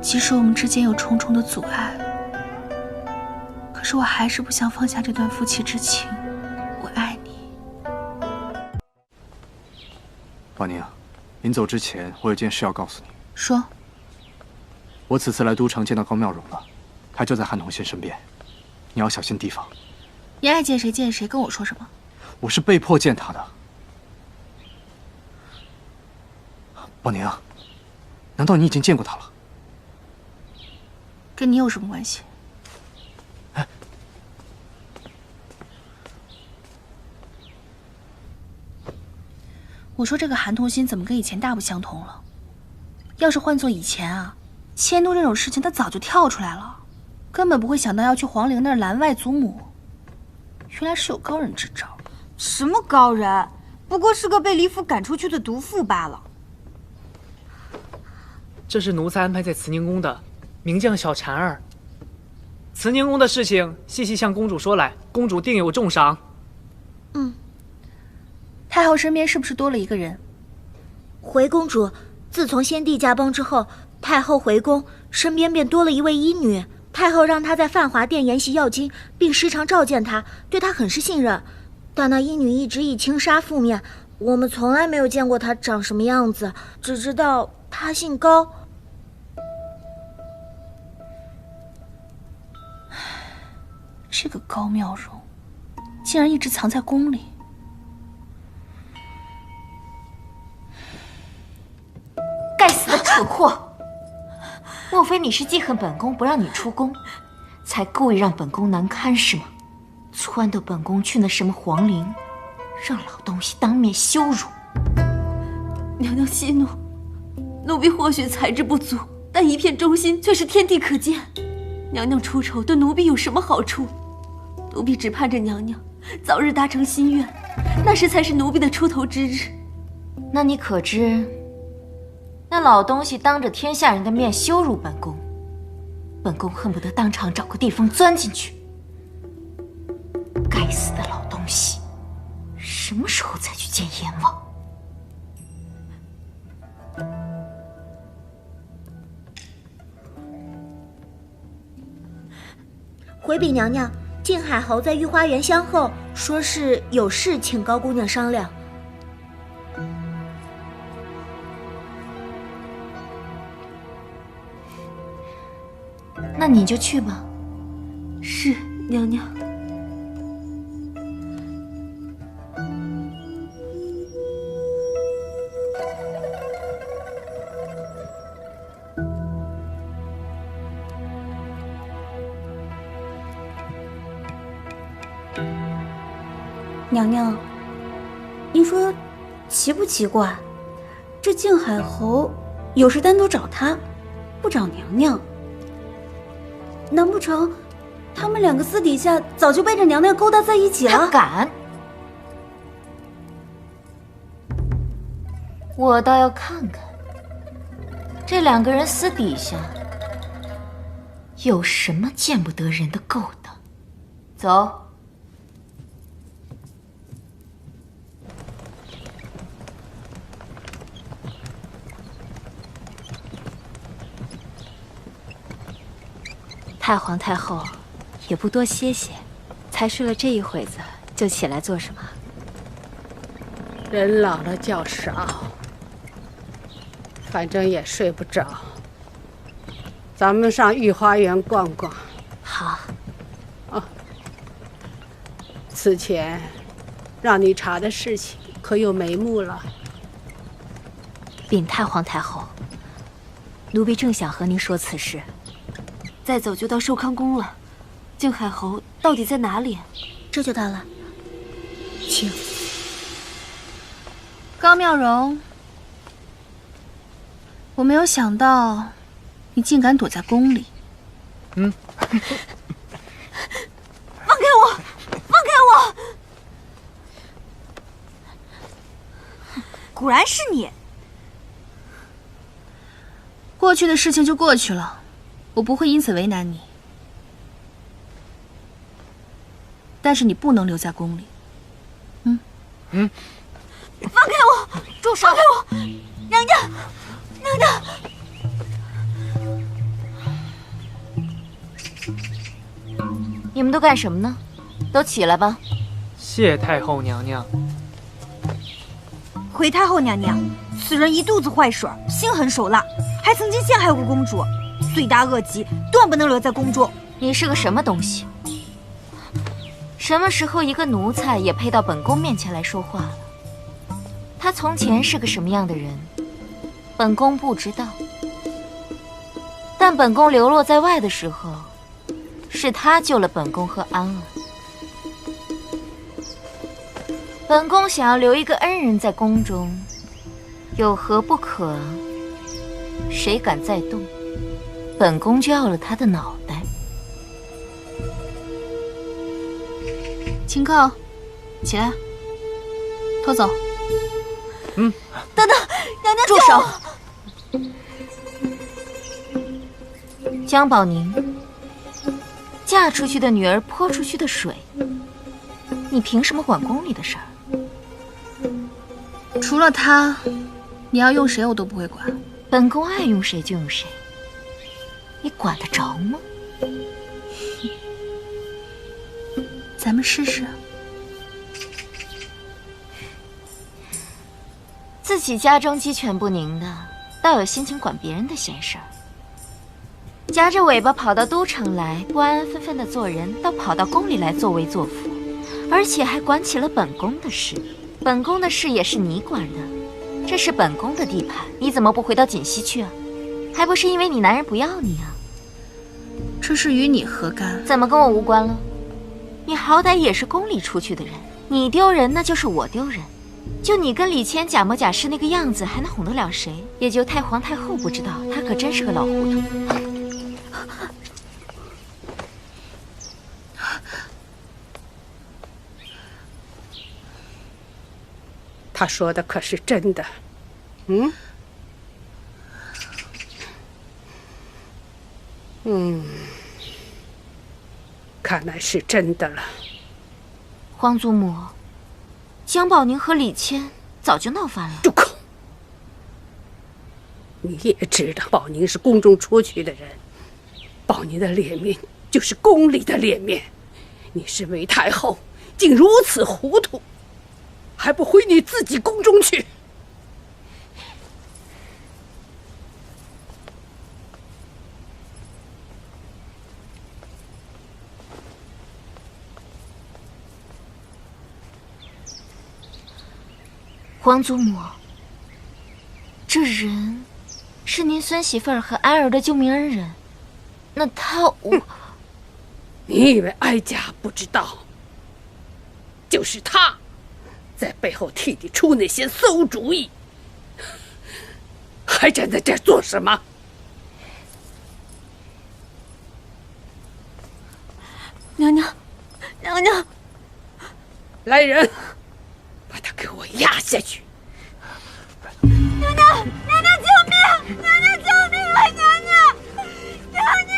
即使我们之间有重重的阻碍，可是我还是不想放下这段夫妻之情。我爱你。婉宁，临走之前，我有件事要告诉你。说。我此次来都城见到高妙容了，她就在韩同仙身边，你要小心提防。你爱见谁见谁，跟我说什么？我是被迫见她的。婉宁，难道你已经见过她了？跟你有什么关系？哎，我说这个韩同心怎么跟以前大不相同了？要是换做以前啊，迁都这种事情他早就跳出来了，根本不会想到要去皇陵那儿拦外祖母。原来是有高人支招。什么高人？不过是个被李府赶出去的毒妇罢了。这是奴才安排在慈宁宫的名将小婵儿。慈宁宫的事情细细向公主说来，公主定有重赏。太后身边是不是多了一个人？回公主，自从先帝驾崩之后，太后回宫，身边便多了一位医女。太后让她在范华殿研习药经，并时常召见她，对她很是信任。但那医女一直以轻纱覆面，我们从来没有见过她长什么样子，只知道她姓高。这个高妙容，竟然一直藏在宫里。该死的蠢货！莫非你是记恨本宫不让你出宫，才故意让本宫难堪是吗？撺掇本宫去那什么皇陵，让老东西当面羞辱。娘娘息怒，奴婢或许才智不足，但一片忠心却是天地可见。娘娘出丑对奴婢有什么好处？奴婢只盼着娘娘早日达成心愿，那时才是奴婢的出头之日。那你可知，那老东西当着天下人的面羞辱本宫，本宫恨不得当场找个地缝钻进去。该死的老东西，什么时候才去见阎王？回禀娘娘，靖海侯在御花园相候，说是有事请高姑娘商量。那你就去吧。是，娘娘。娘娘，您说奇不奇怪？这靖海侯有事单独找他，不找娘娘。难不成他们两个私底下早就背着娘娘勾搭在一起了？他敢！我倒要看看这两个人私底下有什么见不得人的勾当。走。太皇太后也不多歇歇，才睡了这一会子就起来做什么？人老了觉少，反正也睡不着。咱们上御花园逛逛。好。哦，此前让你查的事情可有眉目了？禀太皇太后，奴婢正想和您说此事。再走就到寿康宫了，靖海侯到底在哪里？这就到了，请。高妙容，我没有想到你竟敢躲在宫里。放开我！放开我！果然是你。过去的事情就过去了。我不会因此为难你，但是你不能留在宫里。放开我！住手！放开我！娘娘，娘娘！你们都干什么呢？都起来吧。谢太后娘娘。回太后娘娘，此人一肚子坏水，心狠手辣，还曾经陷害过公主，罪大恶极，断不能留在宫中。你是个什么东西？什么时候一个奴才也配到本宫面前来说话了？他从前是个什么样的人，本宫不知道。但本宫流落在外的时候，是他救了本宫和安儿。本宫想要留一个恩人在宫中，有何不可？谁敢再动，本宫就要了他的脑袋。秦客，起来，拖走。等等，娘娘住手！江宝宁，嫁出去的女儿泼出去的水，你凭什么管宫里的事儿？除了他，你要用谁我都不会管。本宫爱用谁就用谁，你管得着吗？咱们试试。自己家中鸡犬不宁的，倒有心情管别人的闲事儿。夹着尾巴跑到都城来，不安安分分的做人，倒跑到宫里来作威作福，而且还管起了本宫的事。本宫的事也是你管的，这是本宫的地盘，你怎么不回到锦溪去啊？还不是因为你男人不要你啊？这事与你何干？怎么跟我无关了？你好歹也是宫里出去的人，你丢人那就是我丢人。就你跟李谦假模假式那个样子，还能哄得了谁？也就太皇太后不知道，她可真是个老糊涂。他说的可是真的？看来是真的了。皇祖母，江宝宁和李谦早就闹翻了。住口！你也知道宝宁是宫中出去的人，宝宁的脸面就是宫里的脸面。你身为太后，竟如此糊涂，还不回你自己宫中去？皇祖母，这人是您孙媳妇儿和安儿的救命恩人，那他你以为哀家不知道？就是他，在背后替你出那些馊主意，还站在这儿做什么？娘娘，娘娘，来人，把他给我压下去！娘娘，娘娘救命！娘娘救命啊！娘娘，娘娘！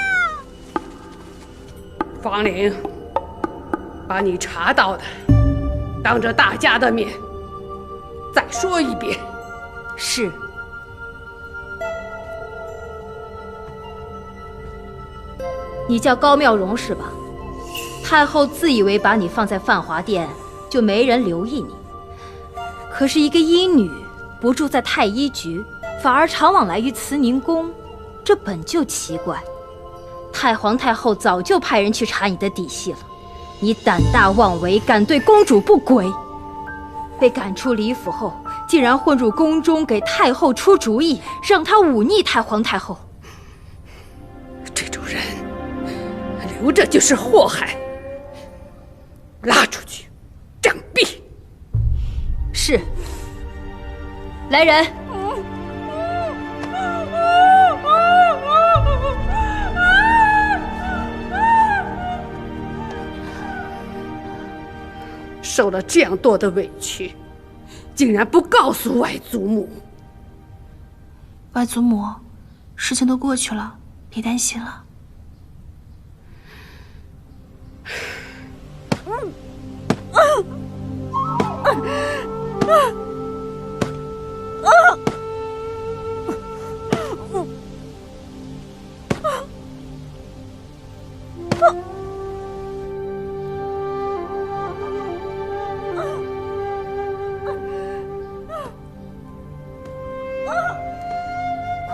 方玲，把你查到的，当着大家的面再说一遍。是。你叫高妙容是吧？太后自以为把你放在范华殿，就没人留意你。可是一个医女不住在太医局，反而常往来于慈宁宫，这本就奇怪。太皇太后早就派人去查你的底细了，你胆大妄为，敢对公主不轨，被赶出李府后，竟然混入宫中，给太后出主意，让她忤逆太皇太后。这种人留着就是祸害，拉出去杖毙。是。来人！受了这样多的委屈，竟然不告诉外祖母。外祖母，事情都过去了，别担心了。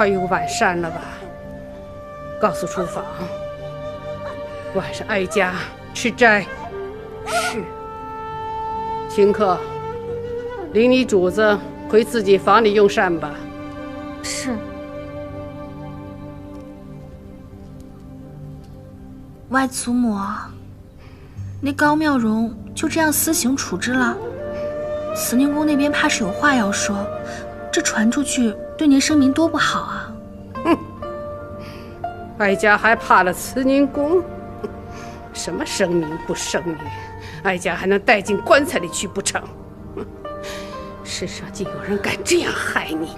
快有晚膳了吧？告诉厨房，晚上哀家吃斋。是。顷刻，领你主子回自己房里用膳吧。是。外祖母，那高妙容就这样私刑处置了？慈宁宫那边怕是有话要说，这传出去对您声名多不好啊！哼，哀家还怕了慈宁宫？什么声名不声名，哀家还能带进棺材里去不成？世上竟有人敢这样害你，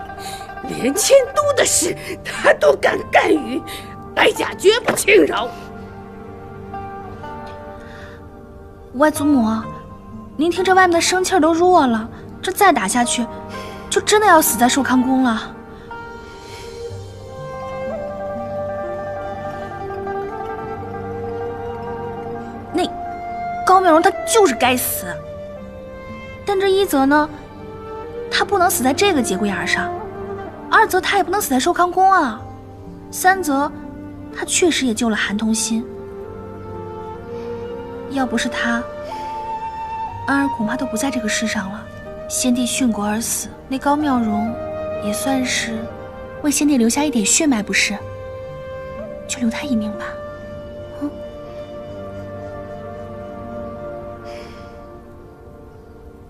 连迁都的事他都敢干预，哀家绝不轻饶。外祖母，您听这外面的生气儿都弱了，这再打下去，就真的要死在寿康宫了。那高妙容她就是该死，但这一则呢，她不能死在这个节骨眼上；二则她也不能死在寿康宫啊；三则她确实也救了韩童心。要不是他，安儿恐怕都不在这个世上了。先帝殉国而死，那高妙容也算是为先帝留下一点血脉，不是？就留他一命吧。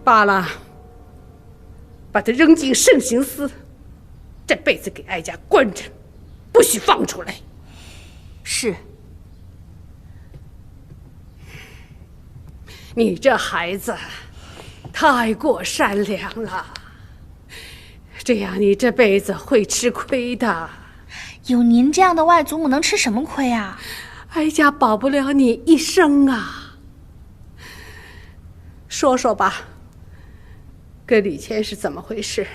罢了，把他扔进慎刑司，这辈子给哀家关着，不许放出来。是。你这孩子太过善良了，这样你这辈子会吃亏的。有您这样的外祖母，能吃什么亏啊？哀家保不了你一生啊。说说吧，跟李谦是怎么回事？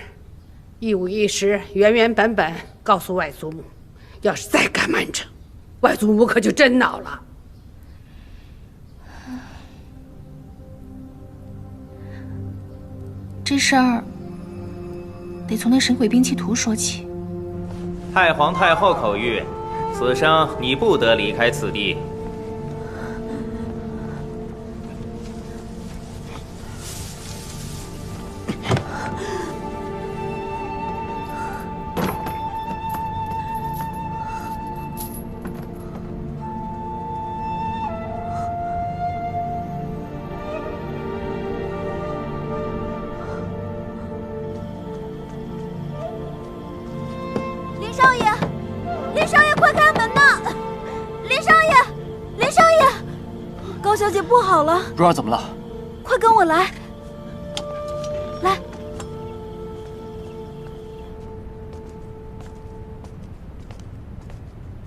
一五一十、原原本本告诉外祖母。要是再敢瞒着，外祖母可就真恼了。这事儿得从那神鬼兵器图说起。太皇太后口谕，此生你不得离开此地。小姐不好了！蓉儿怎么了？快跟我来！来，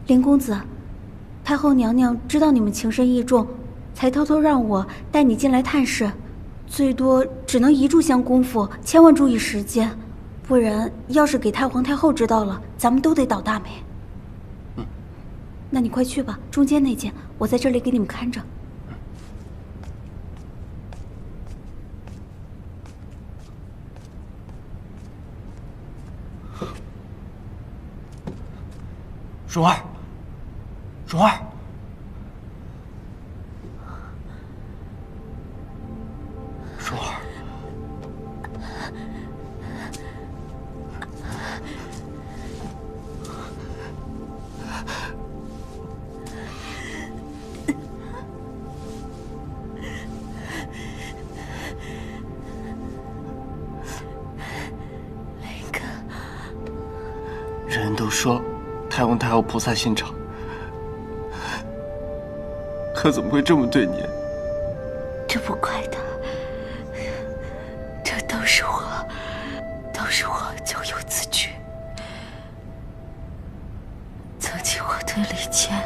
林公子，太后娘娘知道你们情深意重，才偷偷让我带你进来探视，最多只能一炷香功夫，千万注意时间，不然要是给太皇太后知道了，咱们都得倒大霉。那你快去吧，中间那间我在这里给你们看着。蓉儿，蓉儿，蓉儿，雷哥，人都说太皇太后菩萨心肠，可怎么会这么对你？这不怪他，这都是我咎由自取。曾经我对李谦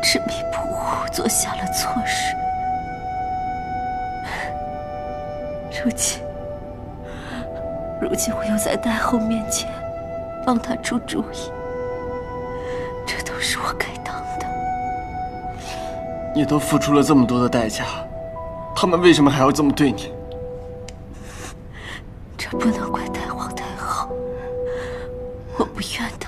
执迷不悟，做下了错事。如今我又在太后面前帮他出主意，这都是我该当的。你都付出了这么多的代价，他们为什么还要这么对你？这不能怪太皇太后，我不怨他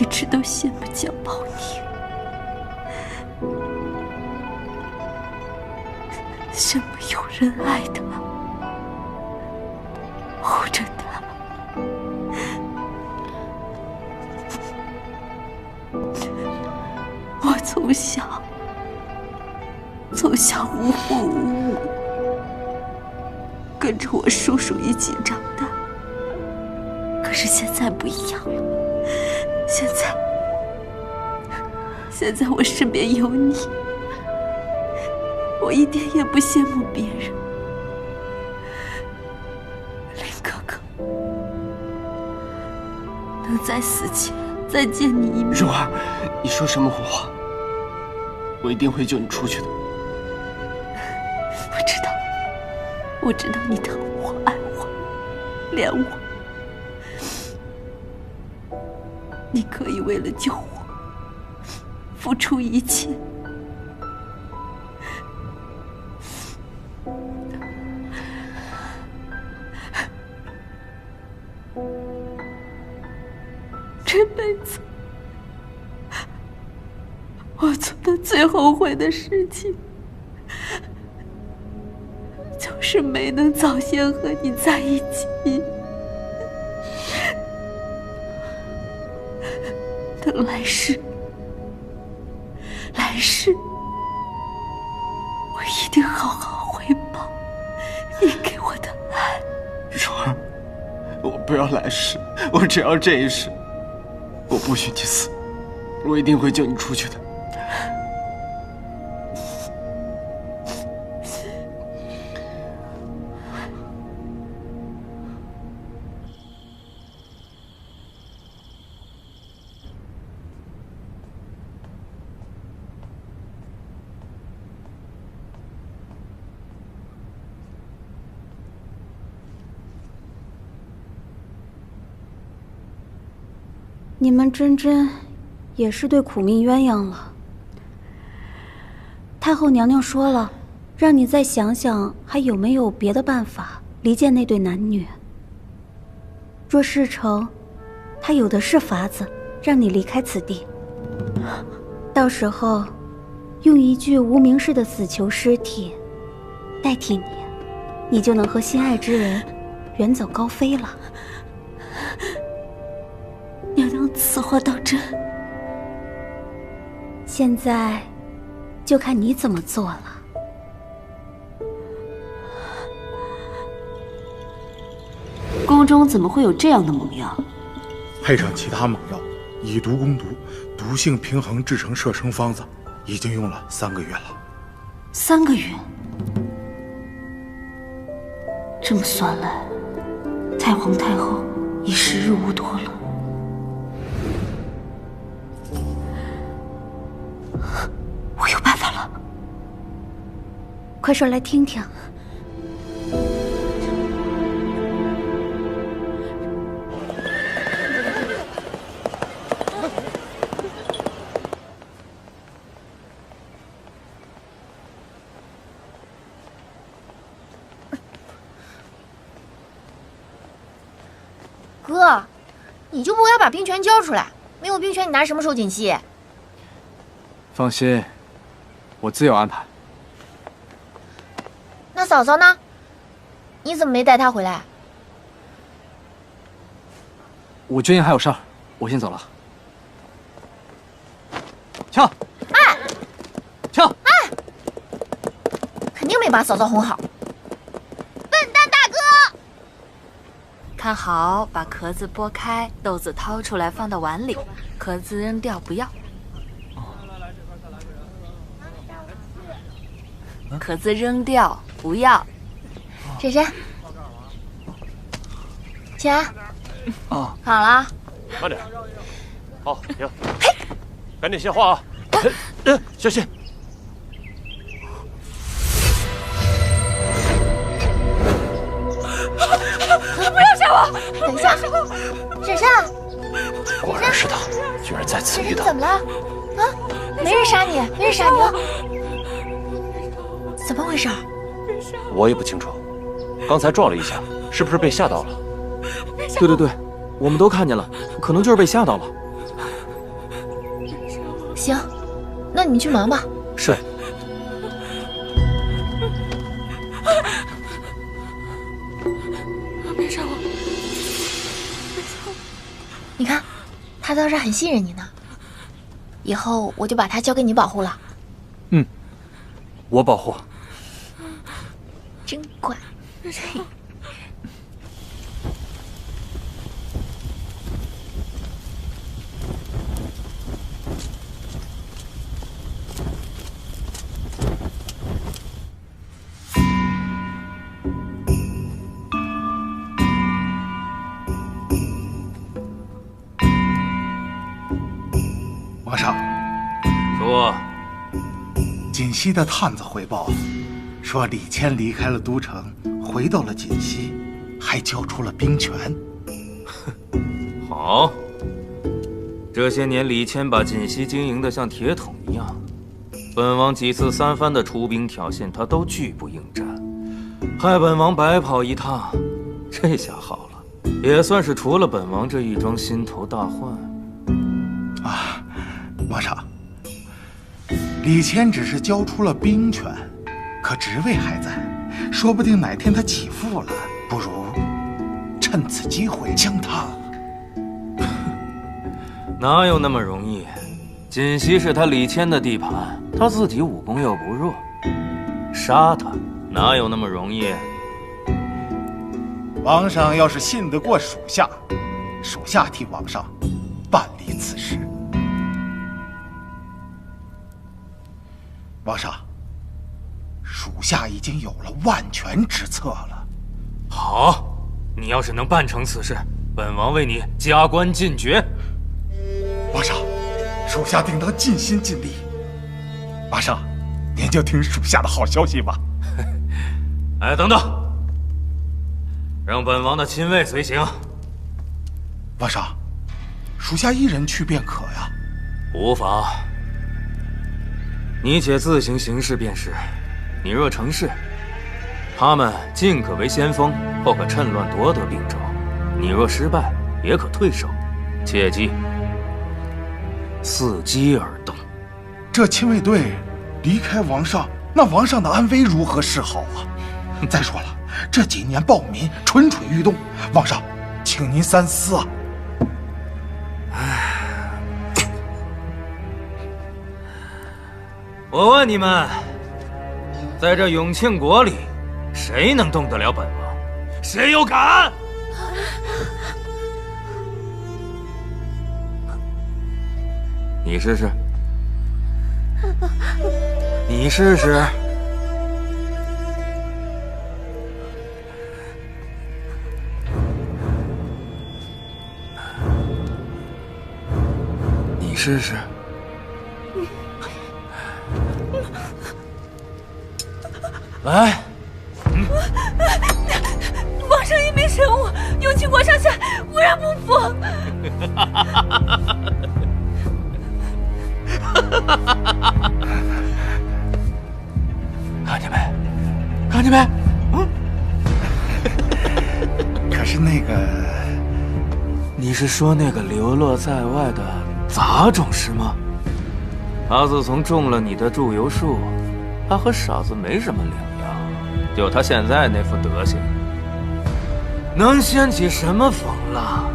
一直都羡慕江宝宁，羡慕有人爱他，护着他。我从小无父无母，跟着我叔叔一起长大。可是现在不一样了，现在我身边有你，我一点也不羡慕别人。林哥哥，能在死前再见你一面。蓉儿，你说什么胡话？我一定会救你出去的。我知道你疼我、爱我、怜我，你可以为了救我付出一切。这辈子我做的最后悔的事情，就是没能早些和你在一起。等来世，我一定好好回报你给我的爱。蓉儿，我不要来世，我只要这一世。我不许你死，我一定会救你出去的。你们真真也是对苦命鸳鸯了。太后娘娘说了，让你再想想还有没有别的办法离间那对男女。若事成，她有的是法子让你离开此地。到时候，用一具无名氏的死囚尸体代替你，你就能和心爱之人远走高飞了。娘娘此话当真？现在就看你怎么做了。宫中怎么会有这样的猛药？配上其他猛药，以毒攻毒，毒性平衡制成摄生方子，已经用了3个月了。3个月？这么算来，太皇太后已时日无多了。我有办法了，快说来听听。哥，你就不该把兵权交出来，没有兵权你拿什么收锦溪？放心，我自有安排。那嫂嫂呢？你怎么没带她回来？我军营还有事儿，我先走了。跳！哎，跳！哎，肯定没把嫂嫂哄好。笨蛋大哥！看好，把壳子剥开，豆子掏出来放到碗里，壳子扔掉不要。壳子扔掉不要。珊珊，起来。哦，好了。慢点。好，停。赶紧卸货啊！小心！不要杀我！等一下，珊珊。果然是他，居然在此遇到。怎么了？啊，没人杀你，没人杀你。怎么回事？我也不清楚，刚才撞了一下，是不是被吓到了？对，我们都看见了，可能就是被吓到了。行，那你去忙吧。是。别杀我！别杀我！你看，他倒是很信任你呢。以后我就把他交给你保护了。嗯，我保护。真乖。王上，说，锦溪的探子回报说，李谦离开了都城，回到了锦溪，还交出了兵权。好，这些年李谦把锦溪经营得像铁桶一样，本王几次三番的出兵挑衅，他都拒不应战，害本王白跑一趟。这下好了，也算是除了本王这一桩心头大患。啊，王上，李谦只是交出了兵权，可职位还在，说不定哪天他起复了，不如趁此机会将他……哪有那么容易？锦溪是他李谦的地盘，他自己武功又不弱，杀他哪有那么容易？王上要是信得过属下，属下替王上办理此事。王上，属下已经有了万全之策了。好，你要是能办成此事，本王为你加官进爵。王上，属下定当尽心尽力。王上，您就听属下的好消息吧。哎，等等，让本王的亲卫随行。王上，属下一人去便可呀。无妨，你且自行行事便是。你若成事，他们进可为先锋，后可趁乱夺得并州；你若失败，也可退守。切记，伺机而动。这亲卫队离开王上，那王上的安危如何是好啊？再说了，这几年暴民蠢蠢欲动，王上，请您三思啊！我问你们，在这永庆国里，谁能动得了本王？谁又敢？你试试，你试试。你试试。来，皇上英明神武，永庆国上下无人不服。看见没？看见没？可是那个，你是说那个流落在外的杂种是吗？他自从中了你的祝由术，他和傻子没什么两样。就他现在那副德行，能掀起什么风浪？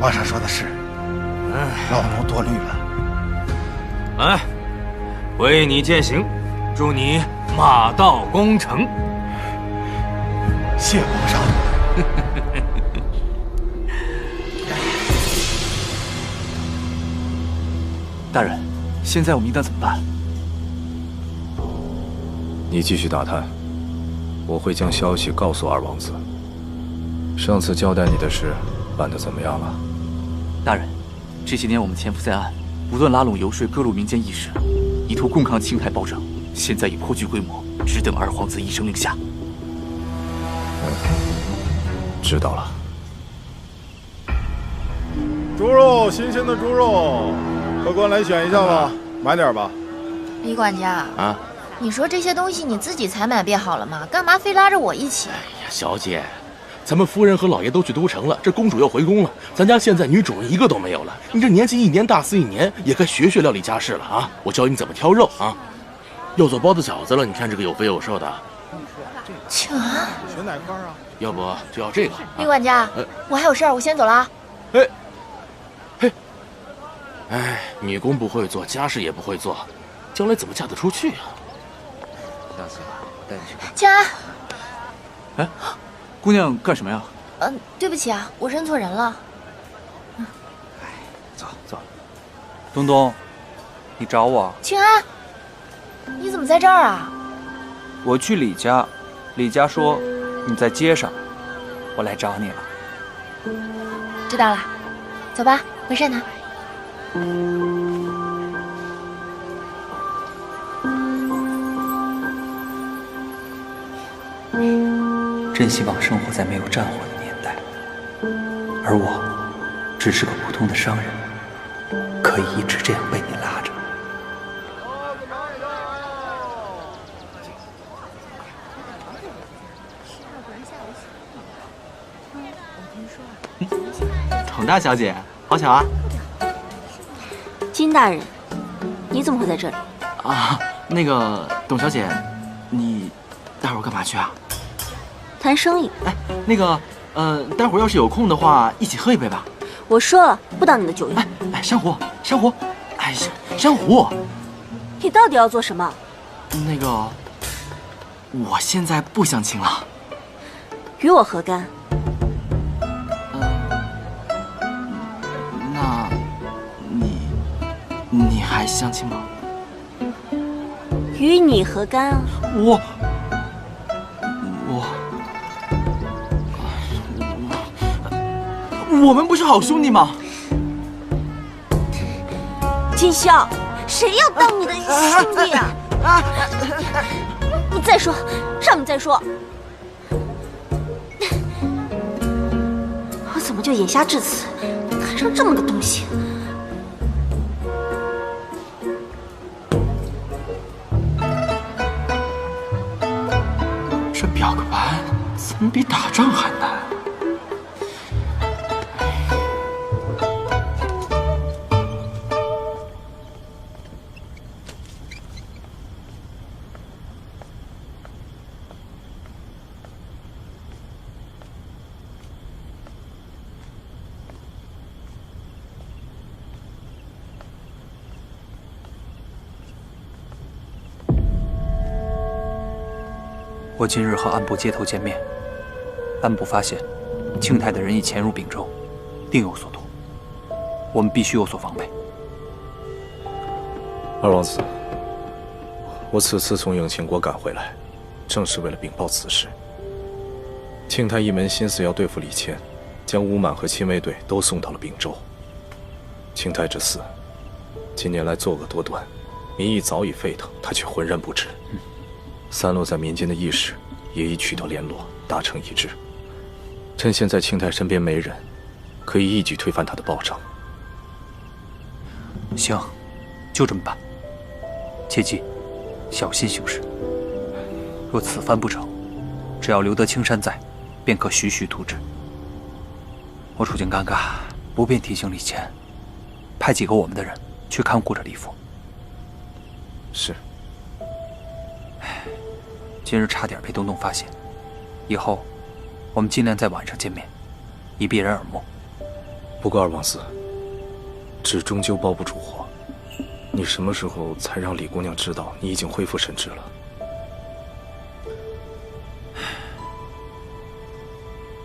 王上说的是，老奴多虑了。来，为你践行，祝你马到功成。谢皇上。大人，现在我们应当怎么办？你继续打探，我会将消息告诉二王子。上次交代你的事办得怎么样了？大人，这些年我们潜伏在岸，不断拉拢游说各路民间义士，以图共抗青海暴政。现在已颇具规模，只等二皇子一声令下。知道了。猪肉，新鲜的猪肉，客官来选一下吧，买点吧。李管家啊，你说这些东西你自己采买便好了嘛，干嘛非拉着我一起？哎呀，小姐，咱们夫人和老爷都去都城了，这公主要回宫了，咱家现在女主人一个都没有了。你这年纪1年大4、1年，也该学学料理家事了啊！我教你怎么挑肉啊。要做包子饺子了，你看这个有肥有瘦的。庆安，选哪块啊？要不就要这个。李管家，我还有事儿，我先走了啊。哎，女工不会做，家事也不会做，将来怎么嫁得出去啊？下次带你去看。庆安，哎，姑娘干什么呀？对不起啊，我认错人了。走走。东东，你找我？庆安，你怎么在这儿啊？我去李家，李家说你在街上，我来找你了。知道了，走吧，回善堂。真希望生活在没有战火的年代，而我只是个普通的商人，可以一直这样被你拉着。宠大小姐，好巧啊！金大人，你怎么会在这里？啊，那个董小姐，你待会儿干嘛去啊？谈生意。哎，那个，待会儿要是有空的话，一起喝一杯吧。我说了，不当你的酒用。哎，珊瑚，珊瑚，哎，珊瑚，你到底要做什么？那个，我现在不相亲了。与我何干？那，你还相亲吗？与你何干啊？我们不是好兄弟吗？金宵，谁要当你的兄弟啊？你再说，上面再说。我怎么就眼瞎至此，看上这么个东西？这表个白怎么比打仗还难？我今日和安部街头见面，安部发现庆泰的人已潜入秉州，定有所图，我们必须有所防备。二王子，我此次从永庆国赶回来，正是为了禀报此事。庆泰一门心思要对付李谦，将吴满和亲卫队都送到了秉州。庆泰之死，近年来作恶多端，民意早已沸腾，他却浑然不知。散落在民间的义士也已取得联络，达成一致。趁现在庆泰身边没人，可以一举推翻他的暴政。行，就这么办。切记，小心行事。若此番不成，只要留得青山在，便可徐徐图之。我处境尴尬，不便提醒李谦，派几个我们的人去看顾着李府。是。今日差点被东东发现，以后我们尽量在晚上见面，以避人耳目。不过二王子，纸终究包不住火，你什么时候才让李姑娘知道你已经恢复神智了？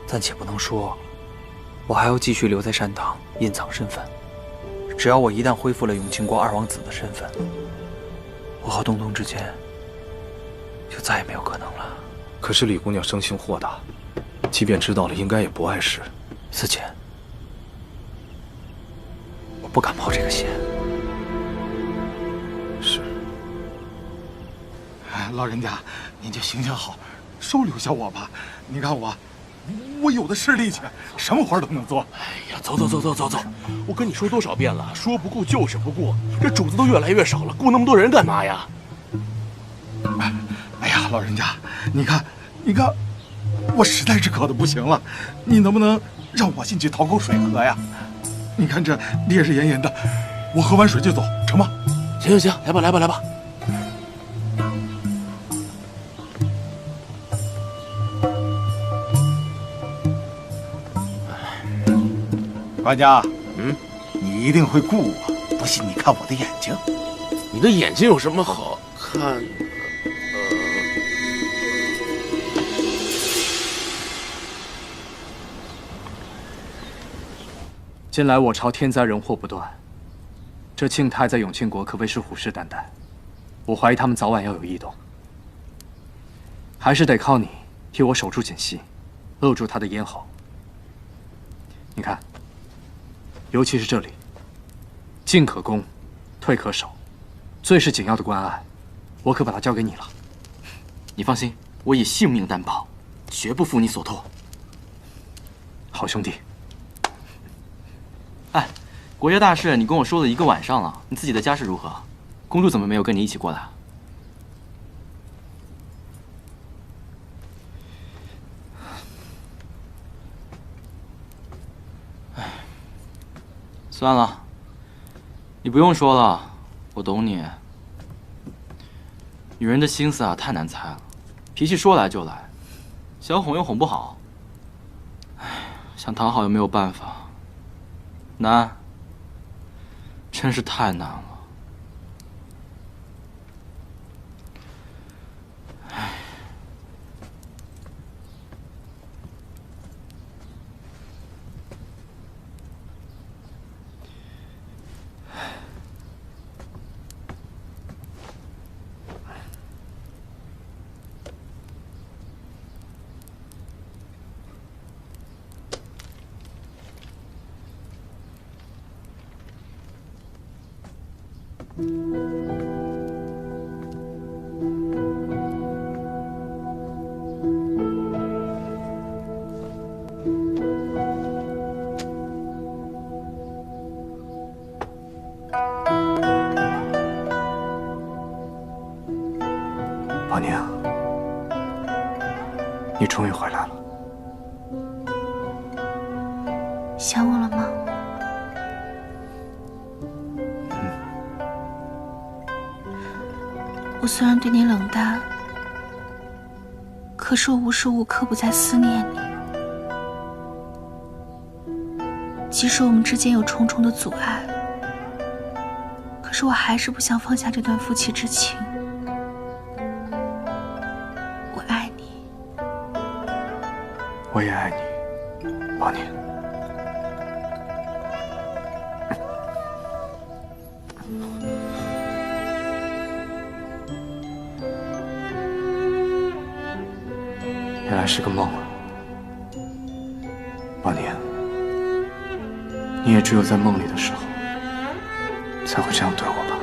暂且不能说，我还要继续留在善堂隐藏身份。只要我一旦恢复了永庆国二王子的身份，我和东东之间就再也没有可能了。可是李姑娘生性豁达，即便知道了，应该也不碍事。思谦，我不敢冒这个险。是。哎，老人家，您就行行好，收留下我吧。你看我有的是力气，什么活都能做。哎呀，走！我跟你说多少遍了，说不顾就是不顾。这主子都越来越少了，雇那么多人干嘛呀？哎呀，老人家，你看，我实在是渴得不行了，你能不能让我进去讨口水喝呀？你看这烈日炎炎的，我喝完水就走，成吗？行，来吧，来吧，来吧。管家，你一定会雇我，不信你看我的眼睛。你的眼睛有什么好看的？近来我朝天灾人祸不断，这庆泰在永庆国可谓是虎视眈眈，我怀疑他们早晚要有异动，还是得靠你替我守住锦溪，扼住他的咽喉。你看，尤其是这里，进可攻，退可守，最是紧要的关隘，我可把它交给你了。你放心，我以性命担保，绝不负你所托。好兄弟。哎，国家大事你跟我说了1个晚上了，你自己的家事如何？公主怎么没有跟你一起过来？哎，算了，你不用说了，我懂你。女人的心思啊，太难猜了，脾气说来就来，想哄又哄不好。哎，想讨好又没有办法。难，真是太难了。唉，宝宁，你终于回来了。想我了吗？我虽然对你冷淡，可是我无时无刻不在思念你。即使我们之间有重重的阻碍，可是我还是不想放下这段夫妻之情。我爱你，我也爱你，宝宁。原来是个梦啊，宝宁，你也只有在梦里的时候，才会这样对我吧？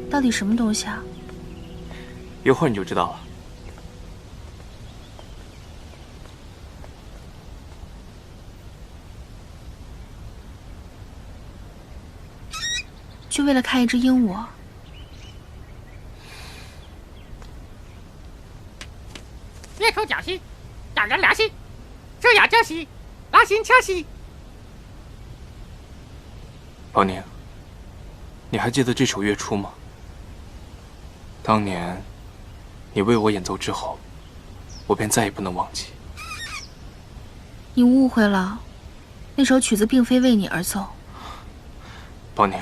到底什么东西啊？一会儿你就知道了。就为了看一只鹦鹉？别口假戏，让人良心，这样这戏，拉心掐戏。宝宁，你还记得这首月初吗？当年你为我演奏之后，我便再也不能忘记。你误会了，那首曲子并非为你而奏。宝宁，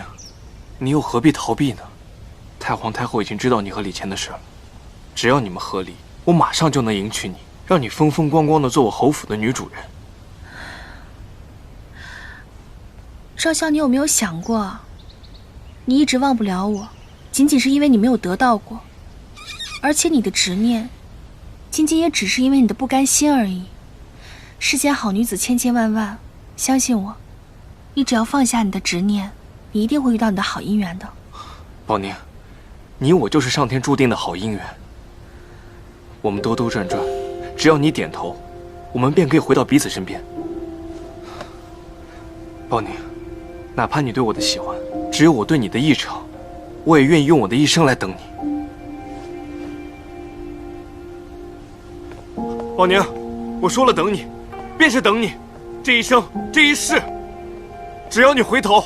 你又何必逃避呢？太皇太后已经知道你和李乾的事了，只要你们和离，我马上就能迎娶你，让你风风光光的做我侯府的女主人。赵萧，你有没有想过，你一直忘不了我，仅仅是因为你没有得到过，而且你的执念，仅仅也只是因为你的不甘心而已。世间好女子千千万万，相信我，你只要放下你的执念，你一定会遇到你的好姻缘的。宝宁，你我就是上天注定的好姻缘。我们兜兜转转，只要你点头，我们便可以回到彼此身边。鲍宁，哪怕你对我的喜欢只有我对你的一成，我也愿意用我的一生来等你。鲍宁，我说了等你，便是等你，这一生，这一世，只要你回头。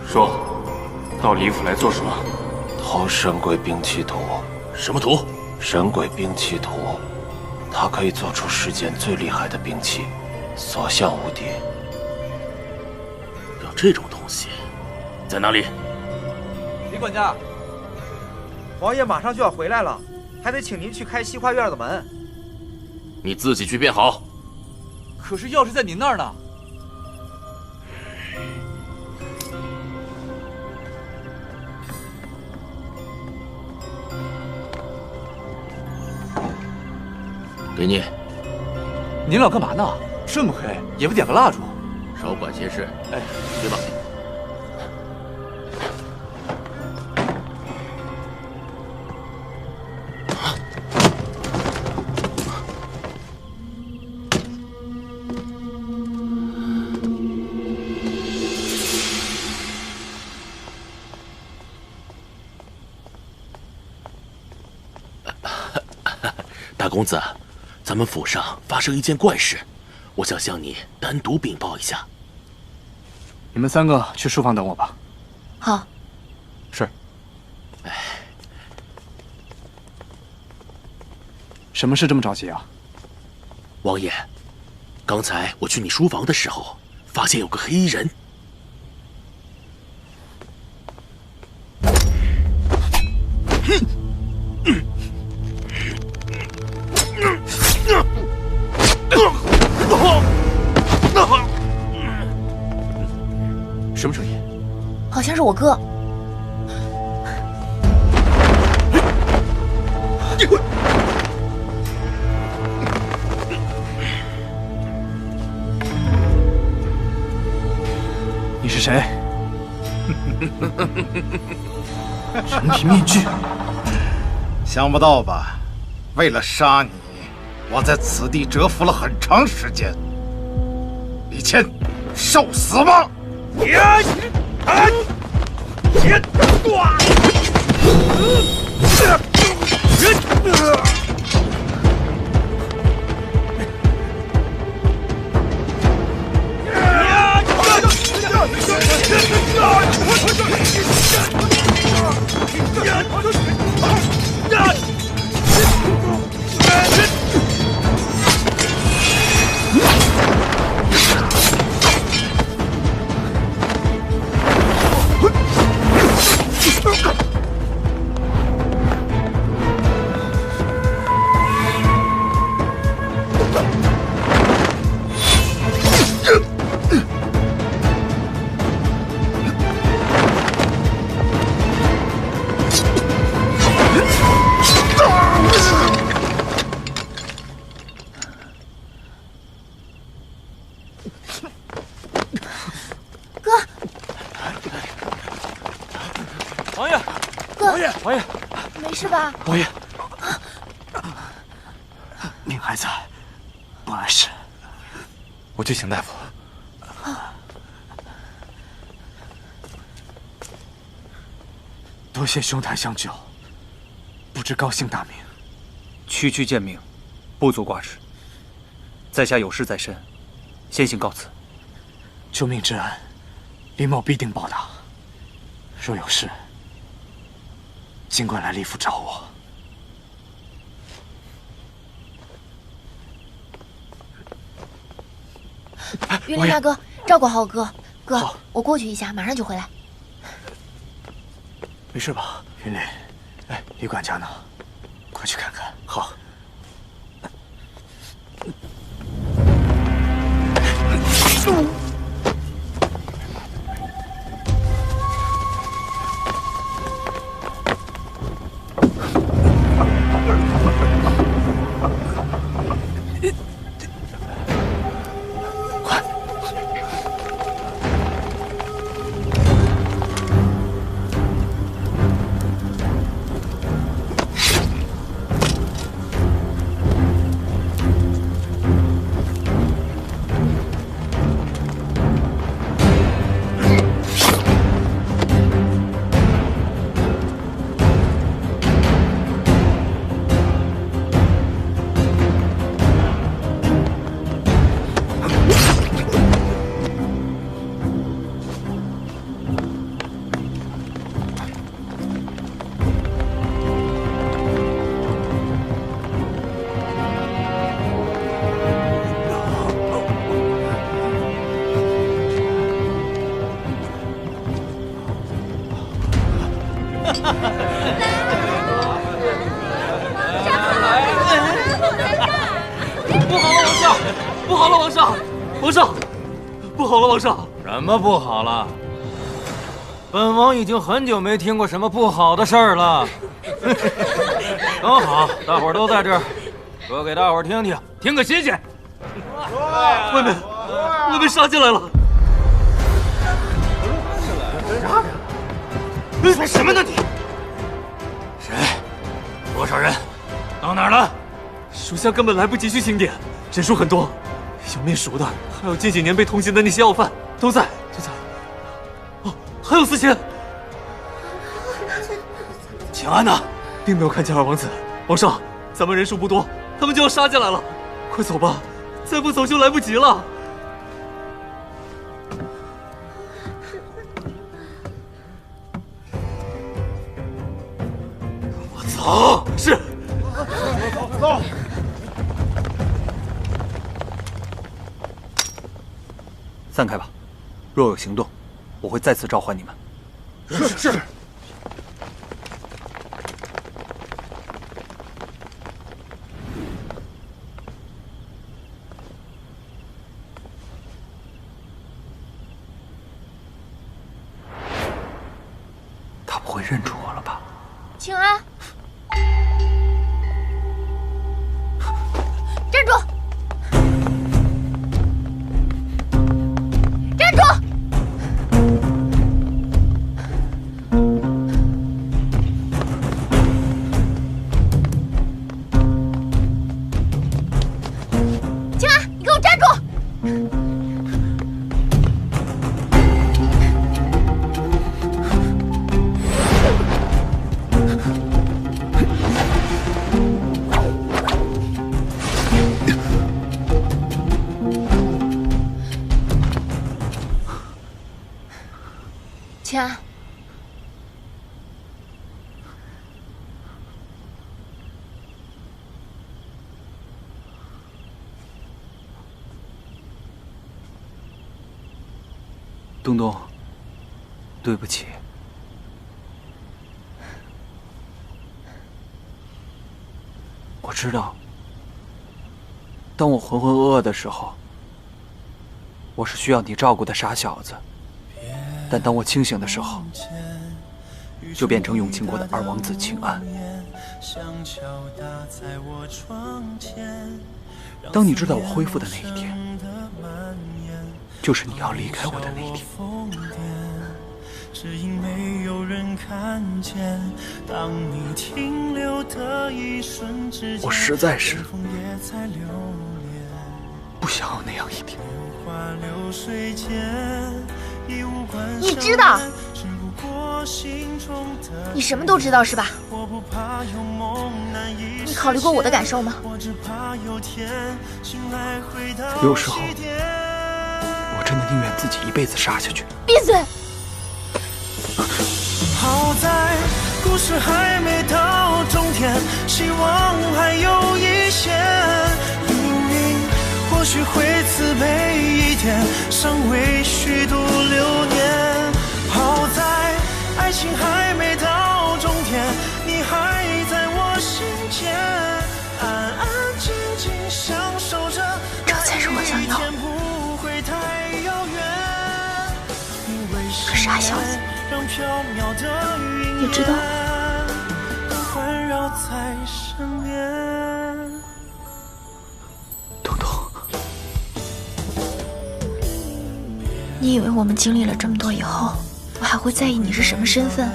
说，到李府来做什么？掏神鬼兵器图。什么图？神鬼兵器图，它可以做出世间最厉害的兵器，所向无敌。有这种东西，在哪里？李管家，王爷马上就要回来了，还得请您去开西花院的门。你自己去便好。可是钥匙在您那儿呢。给你。您老干嘛呢？这么黑，也不点个蜡烛？少管闲事。哎，去吧。大公子，咱们府上发生一件怪事，我想向你单独禀报一下。你们3个去书房等我吧。好。是。什么事这么着急啊？王爷，刚才我去你书房的时候，发现有个黑衣人。什么声音？好像是我哥。你是谁？人皮面具。想不到吧？为了杀你，我在此地蛰伏了很长时间。李谦，受死吧！王爷，哥，王爷，王爷，没事吧？王爷，命还在，不碍事。我去请大夫。多谢兄台相救，不知高姓大名。区区贱命，不足挂齿。在下有事在身，先行告辞。救命之恩，李某必定报答。若有事，尽管来李府找我。云林大哥，照顾好我哥。哥，我过去一下，马上就回来。没事吧，云林？哎，李管家呢？快去看看。好。不好了，王上！王上，不好了，王上！什么不好了？本王已经很久没听过什么不好的事儿了。正好，大伙儿都在这儿，说给大伙儿听听，听个新鲜。外面杀进来了！说什么呢你？谁？多少人？到哪儿了？属下根本来不及去清点，人数很多，有面熟的，还有近几年被通缉的那些要犯，都在。哦，还有4000。请安呢？并没有看见二王子。王上，咱们人数不多，他们就要杀进来了，快走吧，再不走就来不及了。走，是。走。散开吧，若有行动，我会再次召唤你们。是。他不会认出我了吧？庆安，站住！站住！庆安，你给我站住！千安，东东，对不起。我知道，当我浑浑噩噩的时候，我是需要你照顾的傻小子；但当我清醒的时候，就变成永庆国的二王子庆安。当你知道我恢复的那一天，就是你要离开我的那一天。只因没有人看见，当你停留的一瞬之间，我实在是不想有那样一天。你知道，你什么都知道是吧？你考虑过我的感受吗？有时候，我真的宁愿自己一辈子傻下去。闭嘴！好在故事还没到终点，希望还有一线。命运或许会慈悲一点，尚未虚度流年。好在爱情还没到终点，你还在我心间，安安静静享受着。这才是我想要的。个傻小子。你知道，东东，你以为我们经历了这么多以后，我还会在意你是什么身份？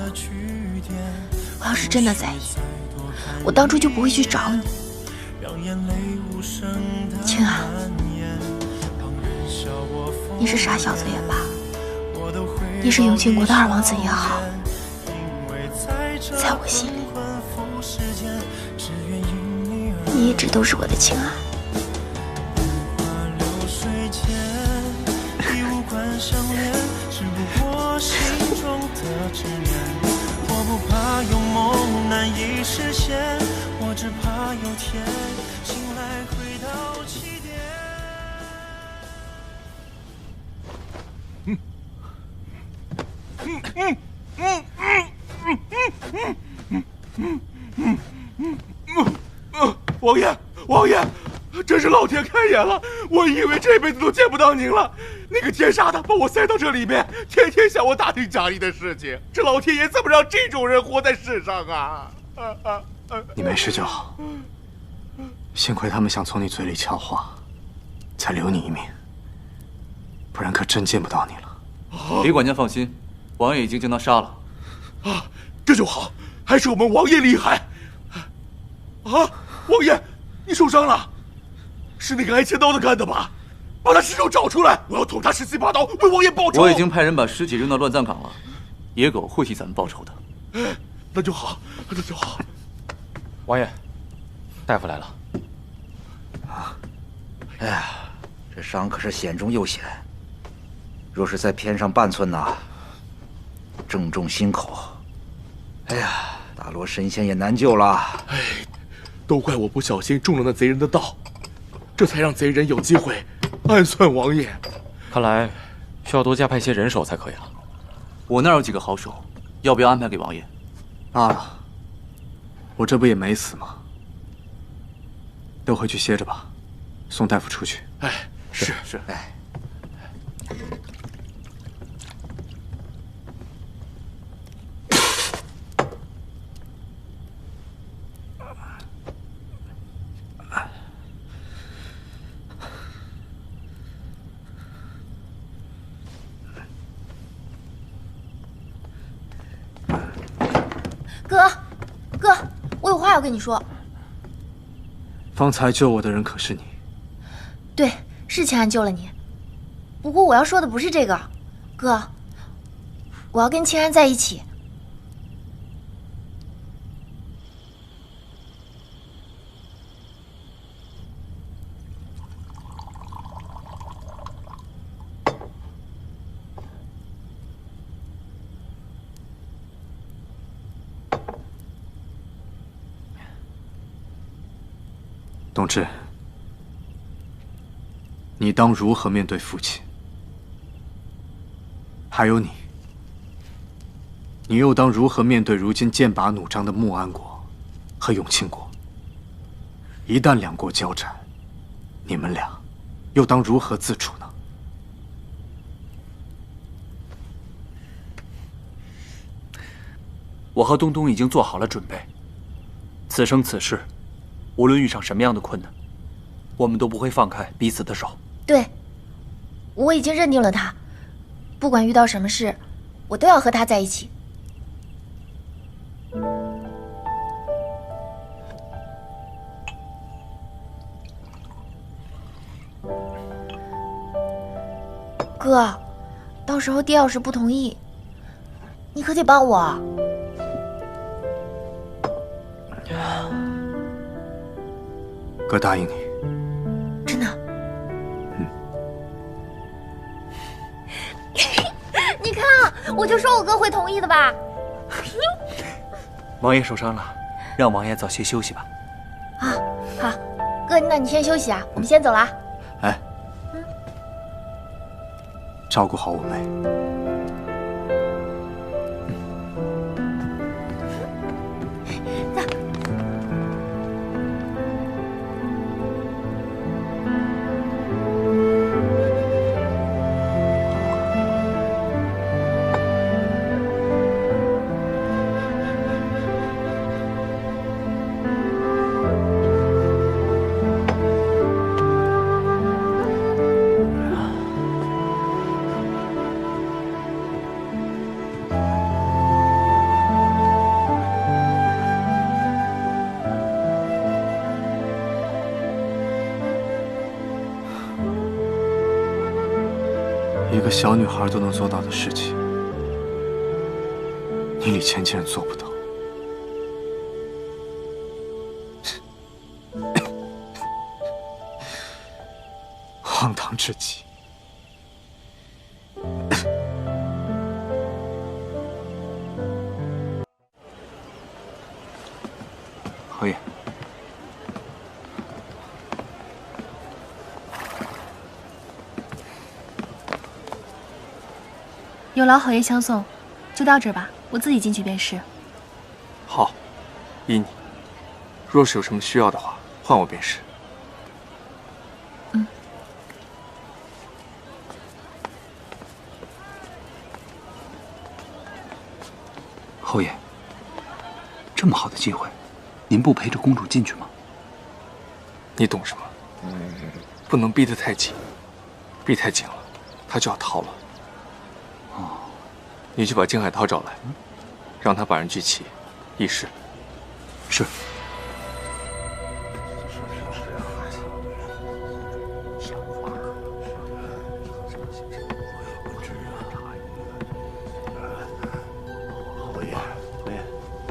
我要是真的在意，我当初就不会去找你。庆安，你是傻小子也罢，你是永庆国的二王子也好，在我心里，你一直都是我的庆安。我不怕有梦难以实现，我只怕有天醒来回到起点。王爷，王爷，真是老天开眼了！我以为这辈子都见不到您了。那个奸杀的把我塞到这里面，天天向我打听家里的事情。这老天爷怎么让这种人活在世上啊？你没事就好。幸亏他们想从你嘴里抢话，才留你一命，不然可真见不到你了。李管家放心，王爷已经将他杀了。啊，这就好，还是我们王爷厉害。啊，王爷，你受伤了？是那个挨千刀的干的吧？把他尸首找出来，我要捅他17把刀，为王爷报仇。我已经派人把尸体扔到乱葬岗了，野狗会替咱们报仇的。那就好，那就好。王爷，大夫来了。哎呀，这伤可是险中又险，若是再偏上半寸呐，正中心口。哎呀，大罗神仙也难救了。哎，都怪我不小心中了那贼人的道，这才让贼人有机会暗算王爷。看来需要多加派些人手才可以了。我那儿有几个好手，要不要安排给王爷？罢了，我这不也没死吗？都回去歇着吧，送大夫出去。哎，是，哎。哥，我有话要跟你说。方才救我的人可是你？对，是千安救了你。不过我要说的不是这个，哥，我要跟千安在一起。董志，你当如何面对父亲？还有你，你又当如何面对如今剑拔弩张的穆安国和永庆国？一旦两国交战，你们俩又当如何自处呢？我和东东已经做好了准备，此生此世，无论遇上什么样的困难，我们都不会放开彼此的手。对，我已经认定了他，不管遇到什么事，我都要和他在一起。哥，到时候爹要是不同意，你可得帮我。哥答应你。真的？你看，我就说我哥会同意的吧。王爷受伤了，让王爷早些休息吧。啊，好，哥，那你先休息啊，我们先走了啊。哎，照顾好我妹。一个小女孩都能做到的事情，你李谦竟然做不到，荒唐至极。侯爷，有劳侯爷相送，就到这儿吧，我自己进去便是。好，依你。若是有什么需要的话，换我便是。侯爷，这么好的机会，您不陪着公主进去吗？你懂什么？不能逼得太紧，逼太紧了，她就要逃了。你去把金海涛找来，让他把人聚齐，议事。是。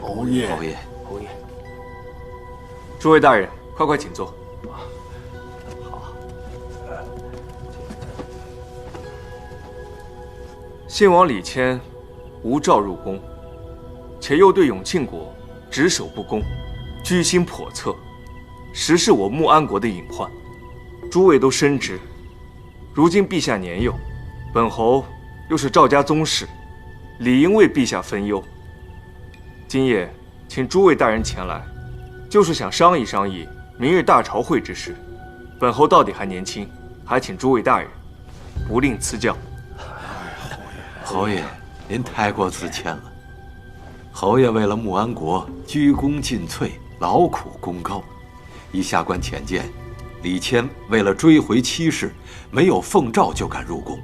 侯爷，侯爷，诸位大人，快快请坐。信王李谦无诏入宫，且又对永庆国只守不攻，居心叵测，实是我穆安国的隐患。诸位都深知，如今陛下年幼，本侯又是赵家宗室，理应为陛下分忧。今夜请诸位大人前来，就是想商议商议明日大朝会之事。本侯到底还年轻，还请诸位大人不吝赐教。侯爷，您太过自谦了。侯爷为了穆安国鞠躬尽瘁，劳苦功高。依下官浅见，李谦为了追回妻室，没有奉诏就敢入宫，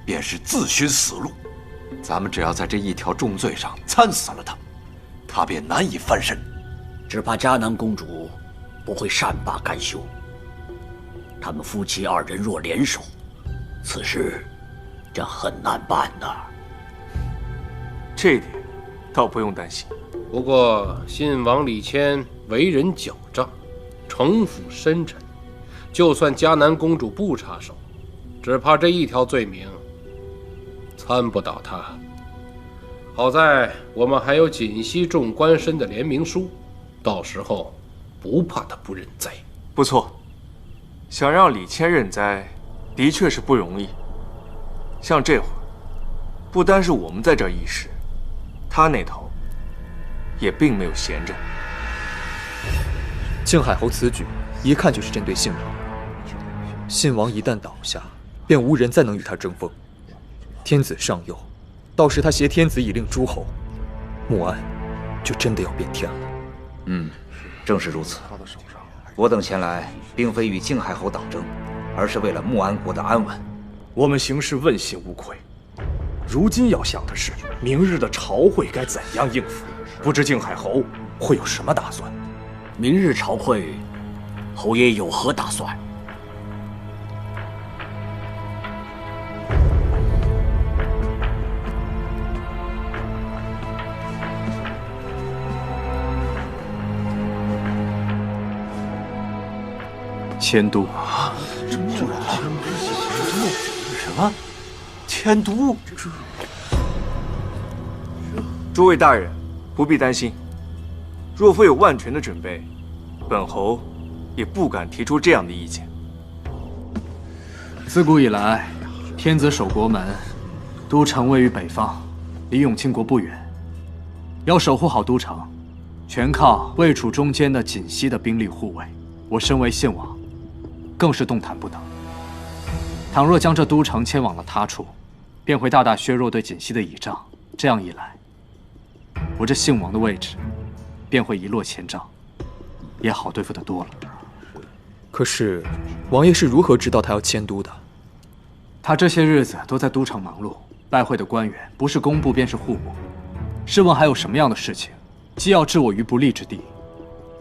便是自寻死路。咱们只要在这一条重罪上参死了他，他便难以翻身。只怕嘉南公主不会善罢甘休。他们夫妻二人若联手，此事将很难办呐。这一点倒不用担心。不过信王李谦为人狡诈，城府深沉，就算嘉南公主不插手，只怕这一条罪名参不倒他。好在我们还有锦西众官绅的联名书，到时候不怕他不认贼。不错，想让李谦认栽，的确是不容易。像这会儿，不单是我们在这儿议事，他那头也并没有闲着。靖海侯此举一看就是针对信王。信王一旦倒下，便无人再能与他争锋。天子上佑，到时他挟天子以令诸侯，穆安就真的要变天了。正是如此。我等前来，并非与靖海侯党争，而是为了穆安国的安稳。我们行事问心无愧，如今要想的是明日的朝会该怎样应付。不知靖海侯会有什么打算？明日朝会，侯爷有何打算？迁都什么？迁都？诸位大人不必担心，若非有万全的准备，本侯也不敢提出这样的意见。自古以来，天子守国门，都城位于北方，离永庆国不远。要守护好都城，全靠魏楚中间的锦西的兵力护卫。我身为信王，更是动弹不得。倘若将这都城迁往了他处，便会大大削弱对锦西的倚仗。这样一来，我这信王的位置便会一落千丈，也好对付得多了。可是，王爷是如何知道他要迁都的？他这些日子都在都城忙碌，拜会的官员不是工部便是户部。试问还有什么样的事情，既要置我于不利之地，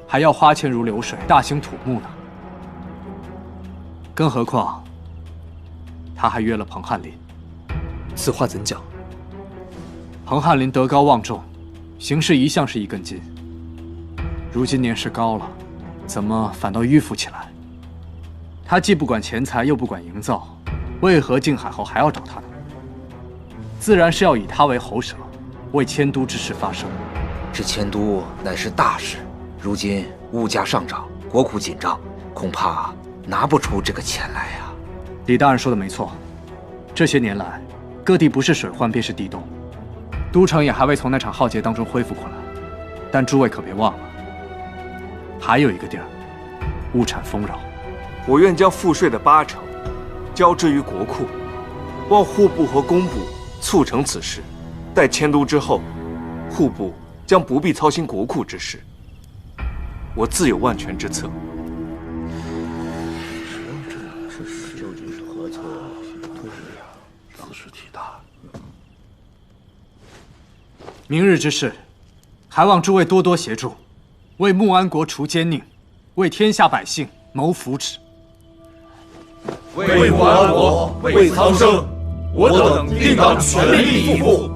还要花钱如流水，大兴土木呢？更何况，他还约了彭翰林。此话怎讲？彭翰林德高望重，行事一向是一根筋。如今年事高了，怎么反倒迂腐起来？他既不管钱财，又不管营造，为何靖海侯还要找他呢？自然是要以他为喉舌，为迁都之事发声。这迁都乃是大事，如今物价上涨，国库紧张，恐怕拿不出这个钱来呀。李大人说的没错，这些年来，各地不是水患便是地冻，都城也还未从那场浩劫当中恢复过来。但诸位可别忘了，还有一个地儿，物产丰饶。我愿将赋税的80%交之于国库，望户部和工部促成此事。待迁都之后，户部将不必操心国库之事，我自有万全之策。究竟是何策？对呀，此事体大。明日之事，还望诸位多多协助，为穆安国除奸佞，为天下百姓谋福祉。为穆安国，为苍生，我等定当全力以赴。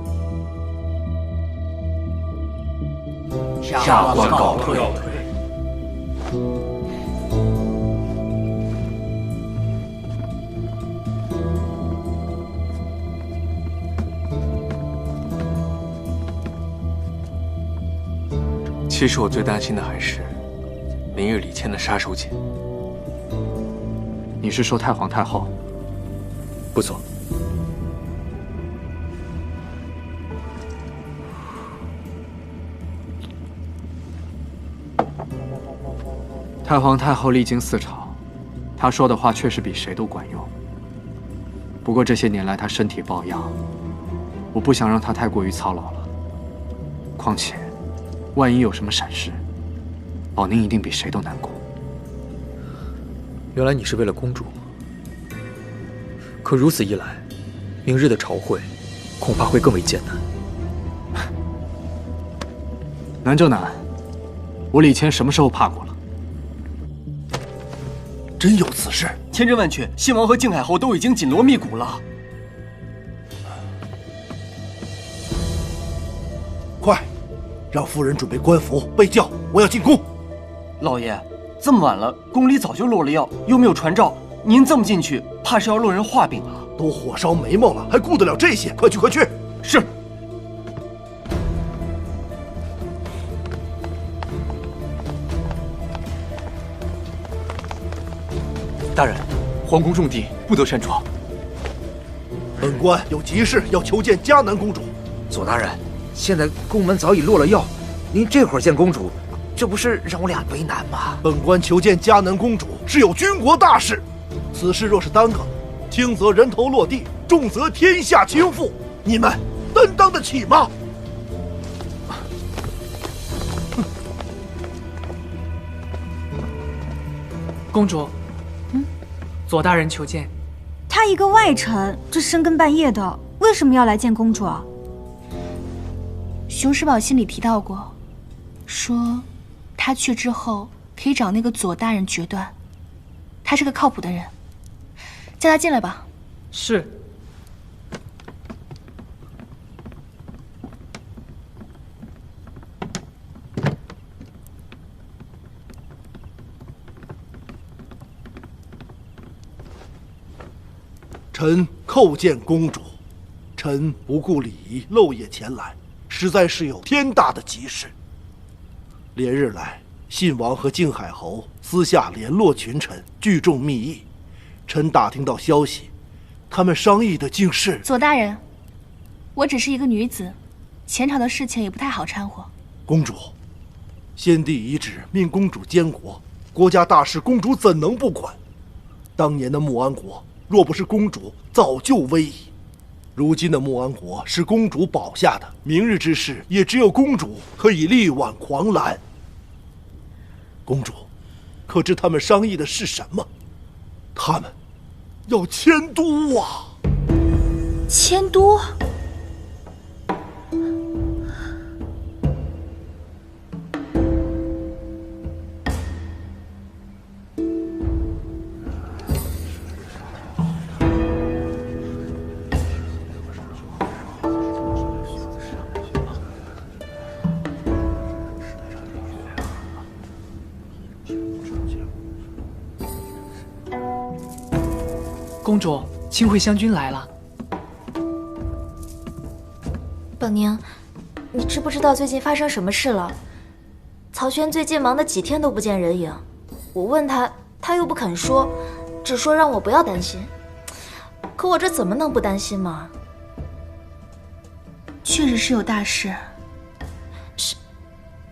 下官告退。其实我最担心的还是明日李谦的杀手锏。你是说太皇太后？不错。太皇太后历经4朝，她说的话确实比谁都管用。不过这些年来她身体抱恙，我不想让她太过于操劳了。况且，万一有什么闪失，保宁一定比谁都难过。原来你是为了公主。可如此一来，明日的朝会恐怕会更为艰难。难就难，我李谦什么时候怕过了？真有此事？千真万确，信王和靖海侯都已经紧锣密鼓了。快，让夫人准备官服备轿，我要进宫。老爷，这么晚了，宫里早就落了药，又没有传召，您这么进去，怕是要落人话柄啊！都火烧眉毛了，还顾得了这些？快去，快去！是。大人，皇宫重地，不得擅闯。本官有急事要求见嘉南公主。左大人，现在宫门早已落了药，您这会儿见公主，这不是让我俩为难吗？本官求见嘉南公主是有军国大事，此事若是耽搁，轻则人头落地，重则天下倾覆，你们担当得起吗？公主，左大人求见。他一个外臣，这深更半夜的，为什么要来见公主啊？熊十宝信里提到过，说他去之后可以找那个左大人决断，他是个靠谱的人，叫他进来吧。是。臣叩见公主，臣不顾礼仪漏夜前来，实在是有天大的急事。连日来，信王和靖海侯私下联络群臣，聚众密议。臣打听到消息，他们商议的竟是……左大人，我只是一个女子，前朝的事情也不太好掺和。公主，先帝遗旨命公主监国，国家大事公主怎能不管？当年的穆安国，若不是公主，早就危矣。如今的穆安国是公主保下的，明日之事也只有公主可以力挽狂澜。公主，可知他们商议的是什么？他们要迁都啊！迁都？公主，亲惠将军来了。本宁，你知不知道最近发生什么事了？曹轩最近忙得几天都不见人影，我问他，他又不肯说，只说让我不要担心。可我这怎么能不担心嘛？确实是有大事。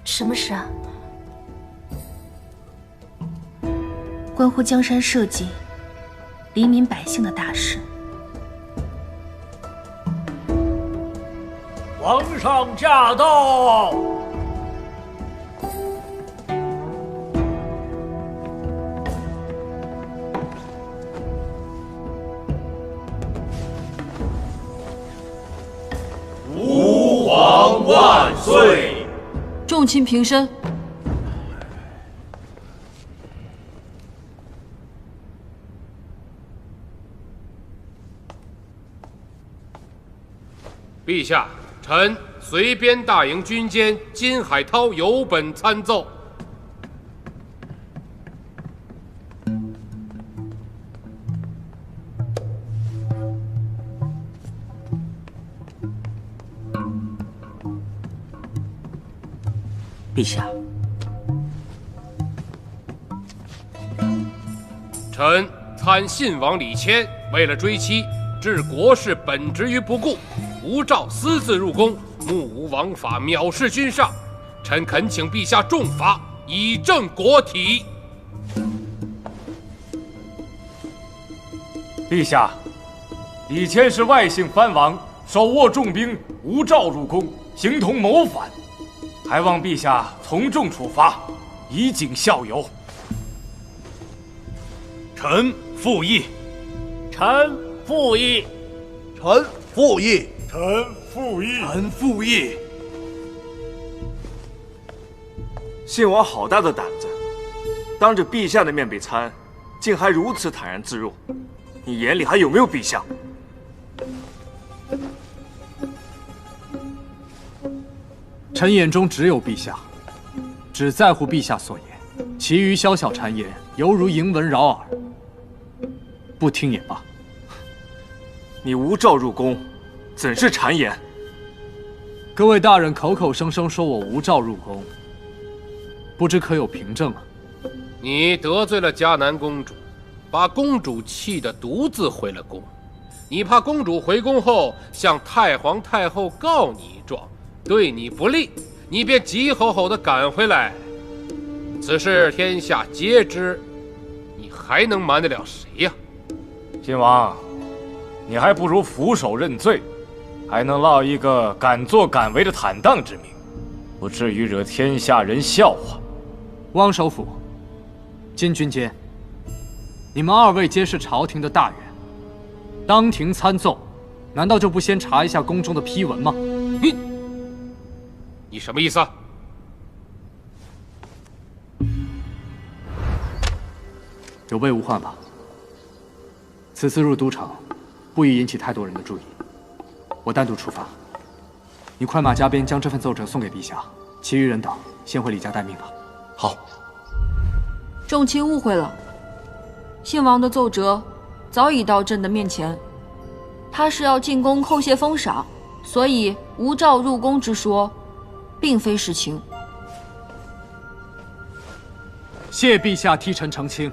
什么事啊？关乎江山社稷、黎民百姓的大事。皇上驾到！吾皇万岁！众卿平身。陛下，臣随边大营军监金海涛有本参奏。陛下，臣参信王李谦为了追妻，置国事本职于不顾，无诏私自入宫，目无王法，藐视君上。臣恳请陛下重罚，以正国体。陛下，李谦是外姓藩王，手握重兵，无诏入宫，形同谋反，还望陛下从重处罚，以儆效尤。臣附议。臣附议。臣附议。臣附议。臣附议。信王好大的胆子，当着陛下的面被参，竟还如此坦然自若。你眼里还有没有陛下？臣眼中只有陛下，只在乎陛下所言，其余宵小谗言，犹如蝇蚊扰耳。不听也罢。你无诏入宫，怎是谗言？各位大人口口声声说我无诏入宫，不知可有凭证啊？你得罪了嘉南公主，把公主气得独自回了宫。你怕公主回宫后向太皇太后告你一状，对你不利，你便急吼吼地赶回来。此事天下皆知，你还能瞒得了谁呀？晋王，你还不如俯首认罪，还能落一个敢作敢为的坦荡之名，不至于惹天下人笑话。汪首府、金军监，你们二位皆是朝廷的大员，当庭参奏，难道就不先查一下宫中的批文吗？你什么意思啊？有备无患吧。此次入都城，不宜引起太多人的注意，我单独出发。你快马加鞭将这份奏折送给陛下，其余人等先回李家待命吧。好。众卿误会了，信王的奏折早已到朕的面前，他是要进宫叩谢封赏，所以无诏入宫之说，并非实情。谢陛下替臣澄清。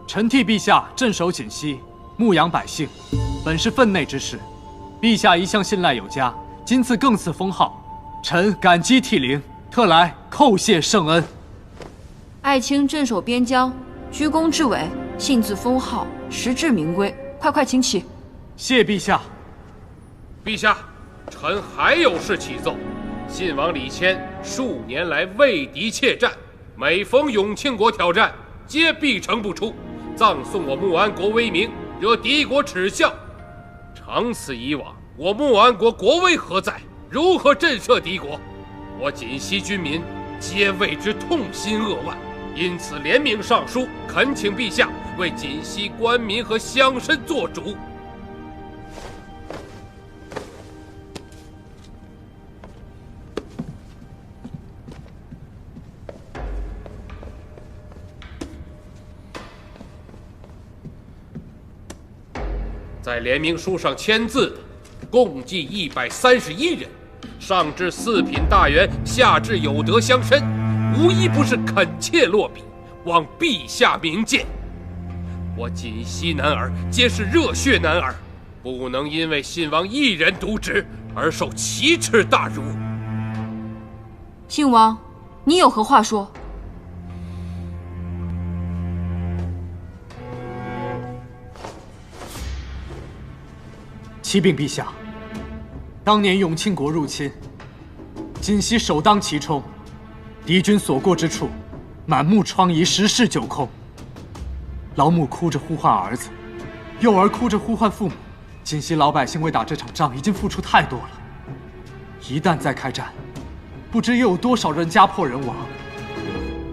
臣替陛下镇守锦西，牧养百姓，本是分内之事。陛下一向信赖有加，今次更赐封号，臣感激涕零，特来叩谢圣恩。爱卿镇守边疆，居功至伟，信自封号，实至名归。快请起。谢陛下。陛下，臣还有事启奏。信王李谦数年来畏敌怯战，每逢永庆国挑战，皆必城不出，葬送我穆安国威名，惹敌国耻笑。长此以往，我穆安国国威何在？如何震慑敌国？我锦西军民皆为之痛心扼腕，因此联名上书，恳请陛下为锦西官民和乡绅做主。在联名书上签字的，共计131人，上至四品大员，下至有德乡绅，无一不是恳切落笔，望陛下明鉴。我锦西男儿皆是热血男儿，不能因为信王一人渎职而受奇耻大辱。信王，你有何话说？启禀陛下，当年永庆国入侵，锦西首当其冲，敌军所过之处，满目疮痍，十室九空。老母哭着呼唤儿子，幼儿哭着呼唤父母。锦西老百姓为打这场仗已经付出太多了，一旦再开战，不知又有多少人家破人亡。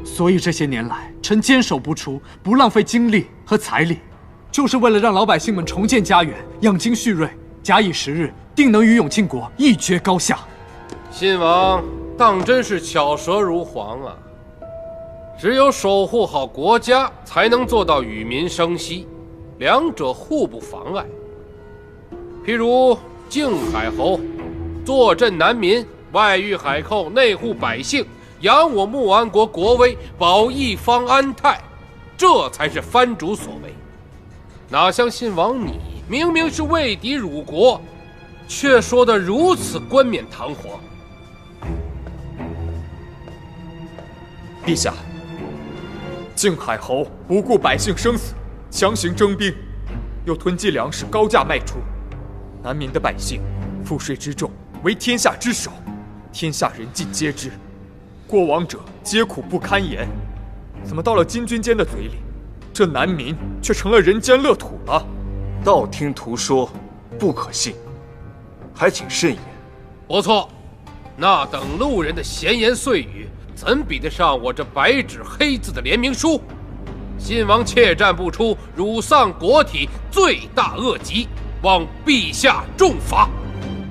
所以这些年来，臣坚守不出，不浪费精力和财力，就是为了让老百姓们重建家园，养精蓄锐。假以时日，定能与永庆国一决高下。信王当真是巧舌如簧啊！只有守护好国家，才能做到与民生息，两者互不妨碍。譬如靖海侯坐镇南民，外御海寇，内护百姓，养我穆安国国威，保一方安泰，这才是藩主所为。哪像信王你，明明是为敌辱国，却说得如此冠冕堂皇。陛下，靖海侯不顾百姓生死，强行征兵，又囤积粮食高价卖出，南民的百姓赋税之重，为天下之首，天下人尽皆知。过往者皆苦不堪言，怎么到了金军监的嘴里，这南民却成了人间乐土了？道听途说，不可信，还请慎言。不错，那等路人的闲言碎语，怎比得上我这白纸黑字的联名书？信王怯战不出，辱丧国体，罪大恶极，望陛下重罚。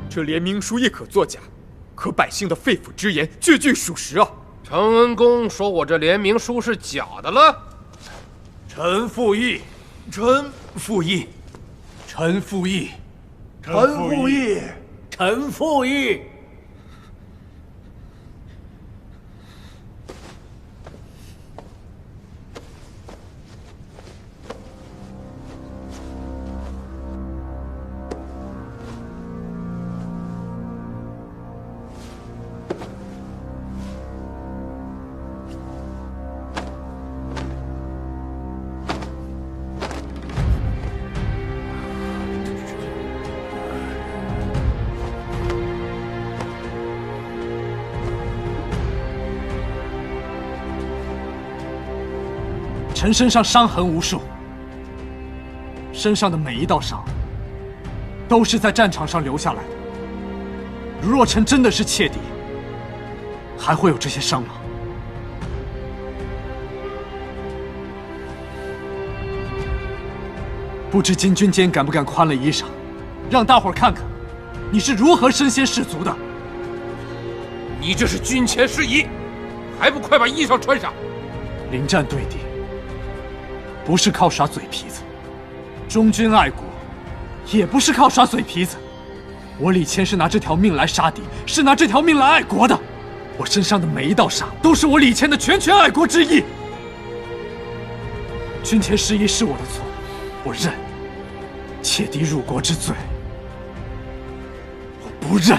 这联名书亦可作假，可百姓的肺腑之言句句属实啊！承恩公说我这联名书是假的了？臣附议，臣附议，臣附议，臣附议，臣附议。臣身上伤痕无数，身上的每一道伤，都是在战场上留下来的。如若臣真的是窃敌，还会有这些伤吗？不知金军监敢不敢宽了衣裳，让大伙儿看看，你是如何身先士卒的？你这是军前事宜，还不快把衣裳穿上！临战对敌，不是靠耍嘴皮子；忠君爱国，也不是靠耍嘴皮子。我李谦是拿这条命来杀敌，是拿这条命来爱国的。我身上的每一道伤，都是我李谦的拳拳爱国之意。军前失仪是我的错，我认；窃敌辱国之罪，我不认。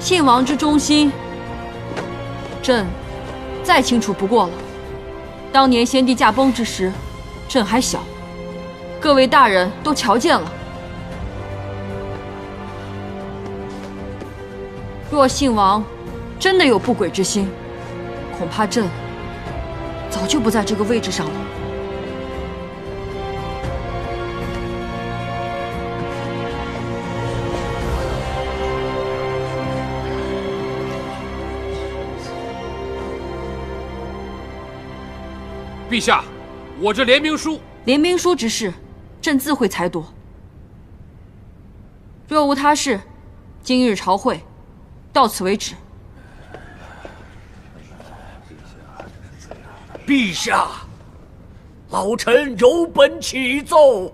信王之忠心，朕再清楚不过了。当年先帝驾崩之时，朕还小，各位大人都瞧见了。若信王真的有不轨之心，恐怕朕早就不在这个位置上了。陛下，我这联兵书，联兵书之事，朕自会裁夺。若无他事，今日朝会到此为止。陛下，老臣有本启奏。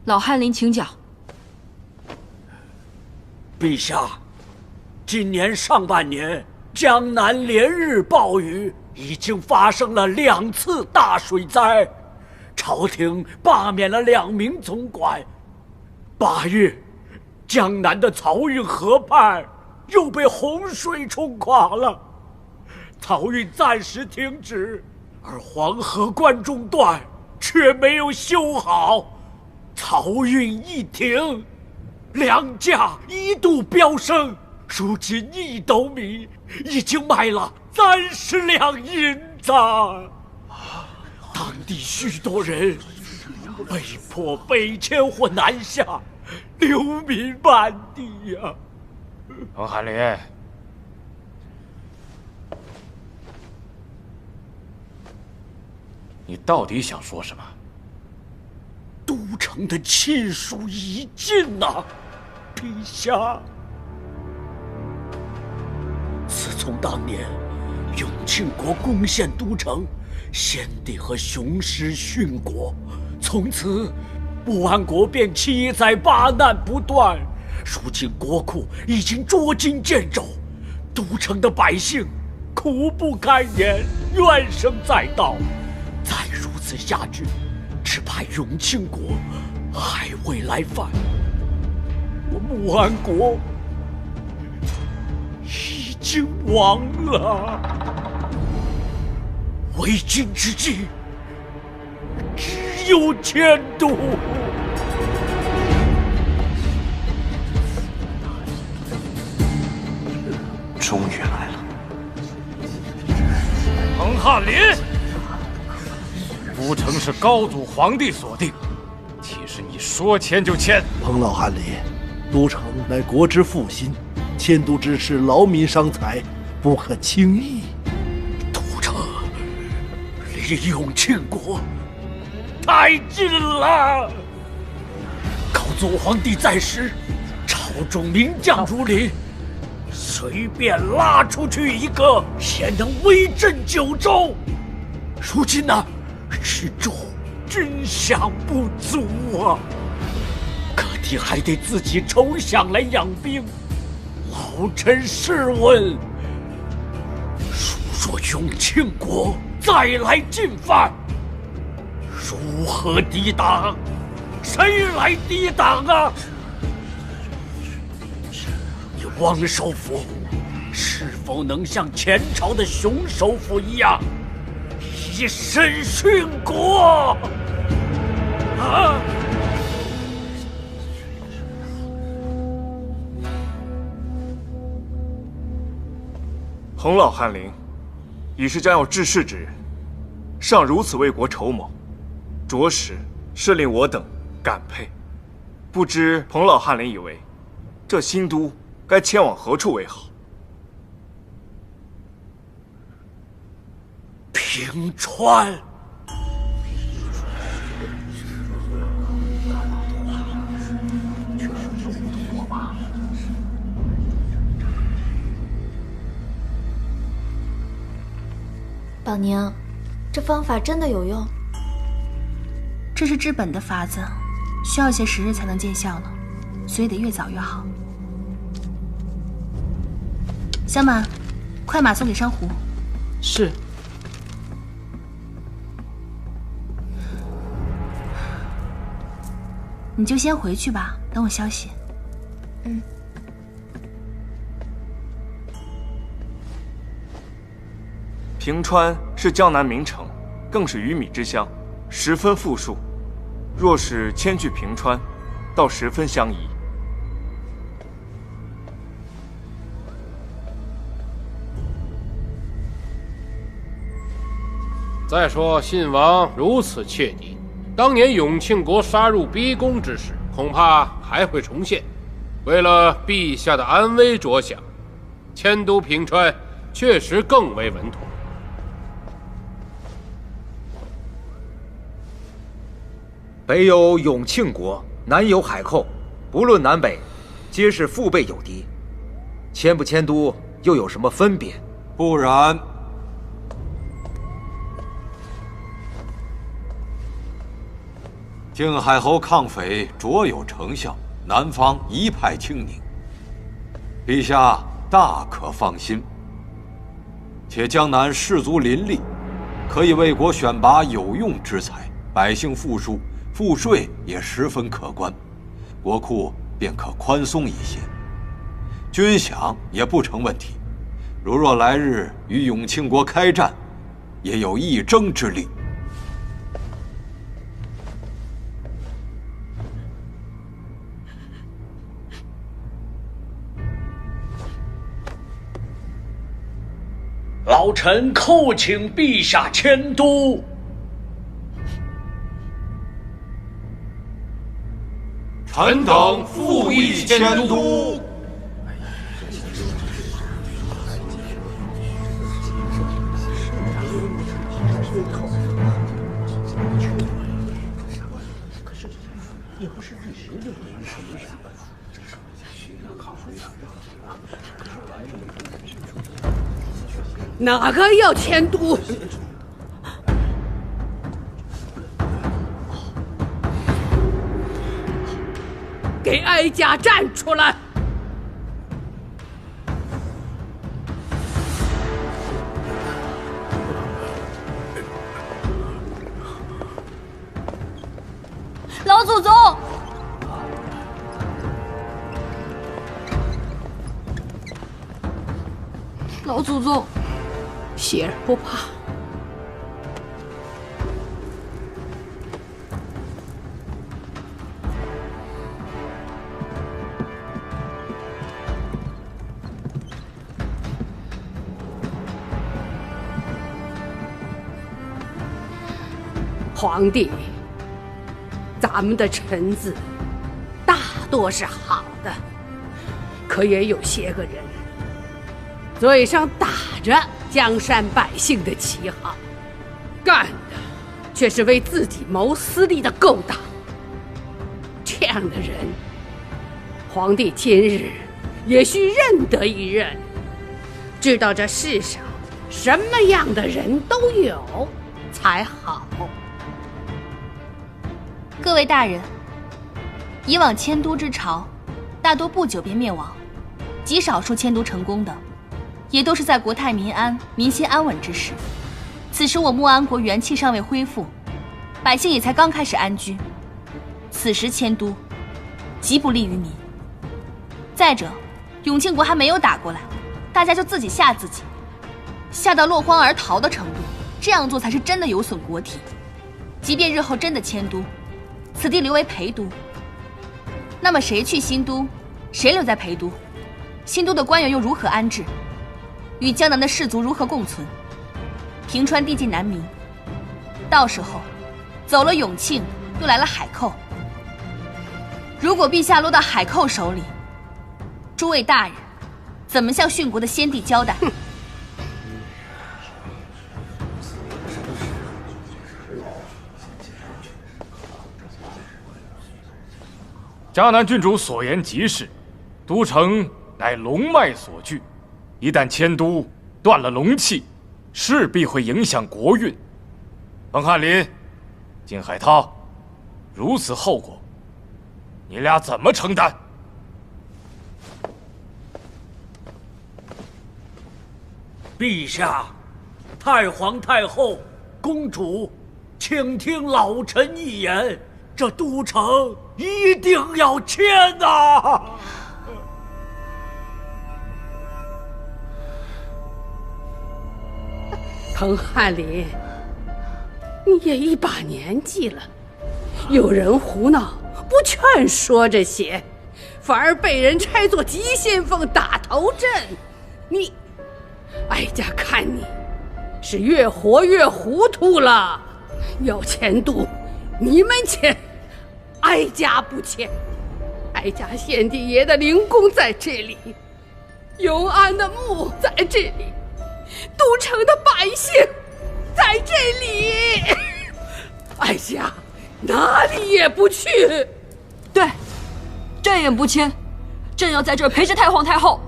老翰林，请讲。陛下，今年上半年江南连日暴雨，已经发生了2次大水灾，朝廷罢免了2名总管。8月，江南的漕运河畔又被洪水冲垮了，漕运暂时停止，而黄河关中段却没有修好，漕运一停，粮价一度飙升，如今1斗米已经卖了30两银子，当地许多人被迫北迁或南下，流民满地呀。彭翰林，你到底想说什么？都城的气数已尽呐，陛下。自从当年永庆国攻陷都城，先帝和雄师殉国，从此穆安国便7灾8难不断。如今国库已经捉襟见肘，都城的百姓苦不堪言，怨声载道。再如此下去，只怕永庆国还未来犯。我穆安国已经亡了。为君之计，只有迁都。终于来了，彭翰林，都城是高祖皇帝所定，岂是你说迁就迁？彭老翰林，都城乃国之复兴，迁都之事劳民伤财，不可轻易。都城离永庆国太近了。高祖皇帝在时，朝中名将如林，随便拉出去一个，也能威震9州。如今呢，是众军饷不足啊，各地还得自己筹饷来养兵。老臣试问，如若永庆国再来进犯，如何抵挡？谁来抵挡啊？你王首府是否能像前朝的熊首府一样，以身殉国？啊！彭老翰林，已是将要致仕之人，尚如此为国筹谋，着实是令我等感佩。不知彭老翰林以为，这新都该迁往何处为好？平川。宝宁，这方法真的有用？这是治本的法子，需要些时日才能见效呢，所以得越早越好。小马，快马送给珊瑚。是。你就先回去吧，等我消息。嗯。平川是江南名城，更是鱼米之乡，十分富庶。若是迁去平川，倒十分相宜。再说信王如此切底，当年永庆国杀入逼宫之事，恐怕还会重现。为了陛下的安危着想，迁都平川确实更为稳妥。北有永庆国，南有海寇，不论南北，皆是腹背有敌。迁不迁都又有什么分别？不然，靖海侯抗匪卓有成效，南方一派清宁，陛下大可放心。且江南士族林立，可以为国选拔有用之才，百姓富庶。赋税也十分可观，国库便可宽松一些，军饷也不成问题。如若来日与永庆国开战，也有一争之力。老臣叩请陛下迁都。臣等复议迁都。哪个要迁都？给哀家站出来！老祖宗，老祖宗，喜儿不怕。皇帝，咱们的臣子大多是好的，可也有些个人嘴上打着江山百姓的旗号，干的却是为自己谋私利的勾当。这样的人，皇帝今日也需认得一认，知道这世上什么样的人都有才好。各位大人，以往迁都之朝，大多不久便灭亡，极少数迁都成功的，也都是在国泰民安、民心安稳之时。此时我穆安国元气尚未恢复，百姓也才刚开始安居，此时迁都，极不利于民。再者，永庆国还没有打过来，大家就自己吓自己，吓到落荒而逃的程度。这样做才是真的有损国体。即便日后真的迁都，此地留为陪都，那么谁去新都，谁留在陪都？新都的官员又如何安置？与江南的士族如何共存？平川地境难民，到时候走了永庆，又来了海寇。如果陛下落到海寇手里，诸位大人怎么向殉国的先帝交代？迦南郡主所言极是，都城乃龙脉所聚，一旦迁都，断了龙气，势必会影响国运。冯翰林、金海涛，如此后果，你俩怎么承担？陛下，太皇太后、公主，请听老臣一言，这都城一定要迁呐！滕翰林，你也一把年纪了，有人胡闹，不劝说这些，反而被人拆作急先锋打头阵，你，哀家看你是越活越糊涂了。要迁都，你们迁，哀家不迁。哀家献帝爷的灵宫在这里，永安的墓在这里，都城的百姓在这里，哀家哪里也不去。对，朕也不迁，朕要在这儿陪着太皇太后。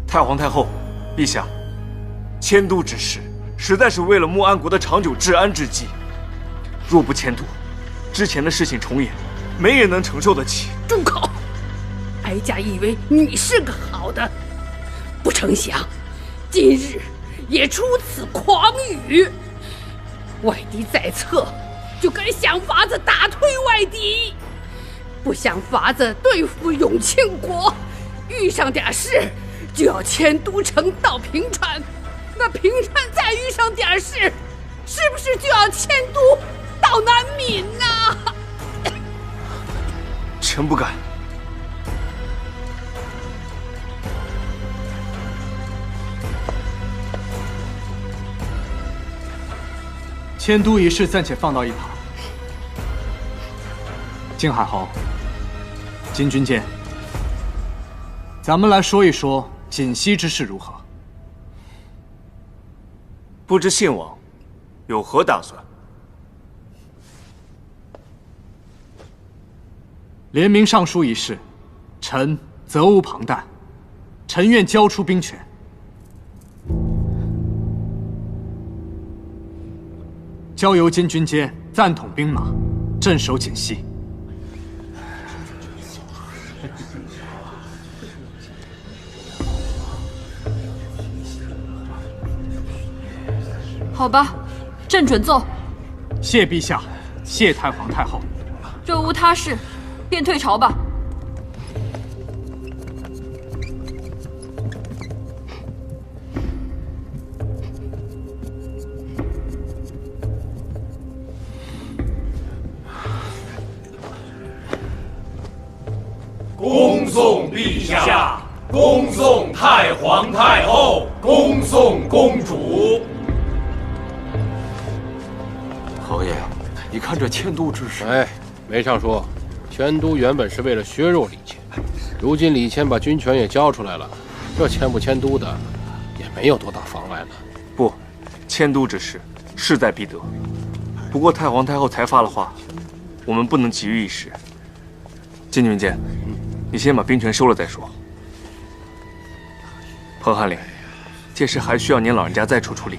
太皇太后，陛下，迁都之事实在是为了穆安国的长久治安之计，若不迁都，之前的事情重演，没人能承受得起。住口！哀家以为你是个好的，不成想今日也出此狂语。外敌在侧，就该想法子打退外敌，不想法子对付永庆国，遇上点事就要迁都城到平川，那平川再遇上点事，是不是就要迁都到南闽呢？臣不敢。迁都一事暂且放到一旁。靖海侯、金军监，咱们来说一说锦溪之事如何？不知信王有何打算？联名上书一事，臣责无旁贷，臣愿交出兵权。交由金军监暂统兵马，镇守锦溪。好吧，朕准奏。谢陛下，谢太皇太后。若无他事，便退朝吧。恭送陛下，恭送太皇太后，恭送公主。侯爷，你看这迁都之事，哎，没上说，迁都原本是为了削弱李谦，如今李谦把军权也交出来了，这迁不迁都的也没有多大妨碍了。不，迁都之事势在必得。不过太皇太后才发了话，我们不能急于一时。金军监，你先把兵权收了再说。彭翰林，这事还需要您老人家再处理。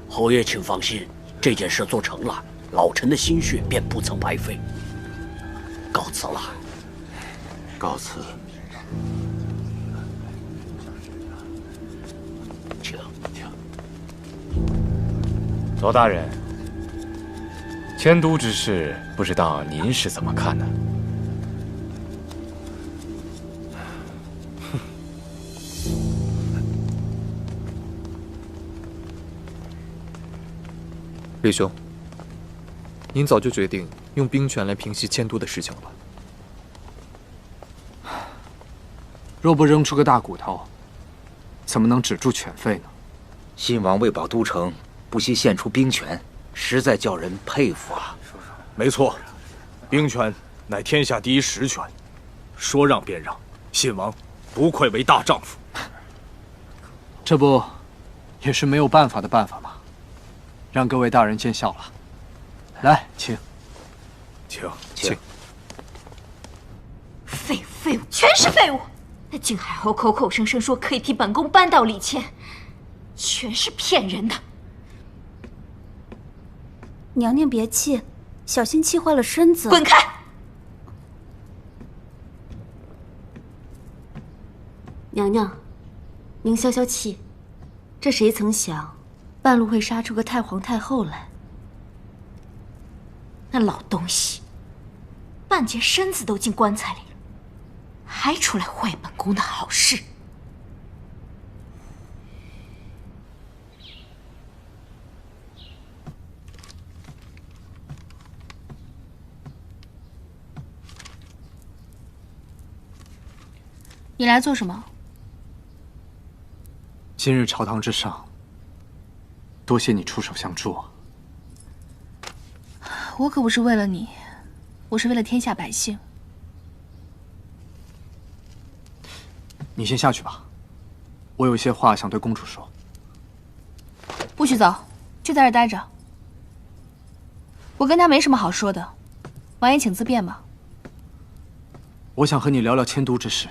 侯爷请放心，这件事做成了，老臣的心血便不曾白费。告辞了。告辞。请。左大人，迁都之事，不知道您是怎么看呢？李兄，您早就决定用兵权来平息迁都的事情了吧？若不扔出个大骨头，怎么能止住犬吠呢？信王为保都城，不惜献出兵权，实在叫人佩服啊！没错，兵权乃天下第一实权，说让便让，信王不愧为大丈夫。这不，也是没有办法的办法吗？让各位大人见笑了。来，请。请。废物，全是废物！那靖海侯口口声声说可以替本宫扳倒李谦，全是骗人的。娘娘别气，小心气坏了身子。滚开！娘娘，您消消气。这谁曾想，半路会杀出个太皇太后来。那老东西，半截身子都进棺材里了，还出来坏本宫的好事。你来做什么？今日朝堂之上，多谢你出手相助啊。我可不是为了你，我是为了天下百姓。你先下去吧，我有些话想对公主说。不许走，就在这儿待着。我跟他没什么好说的，王爷请自便吧。我想和你聊聊迁都之事。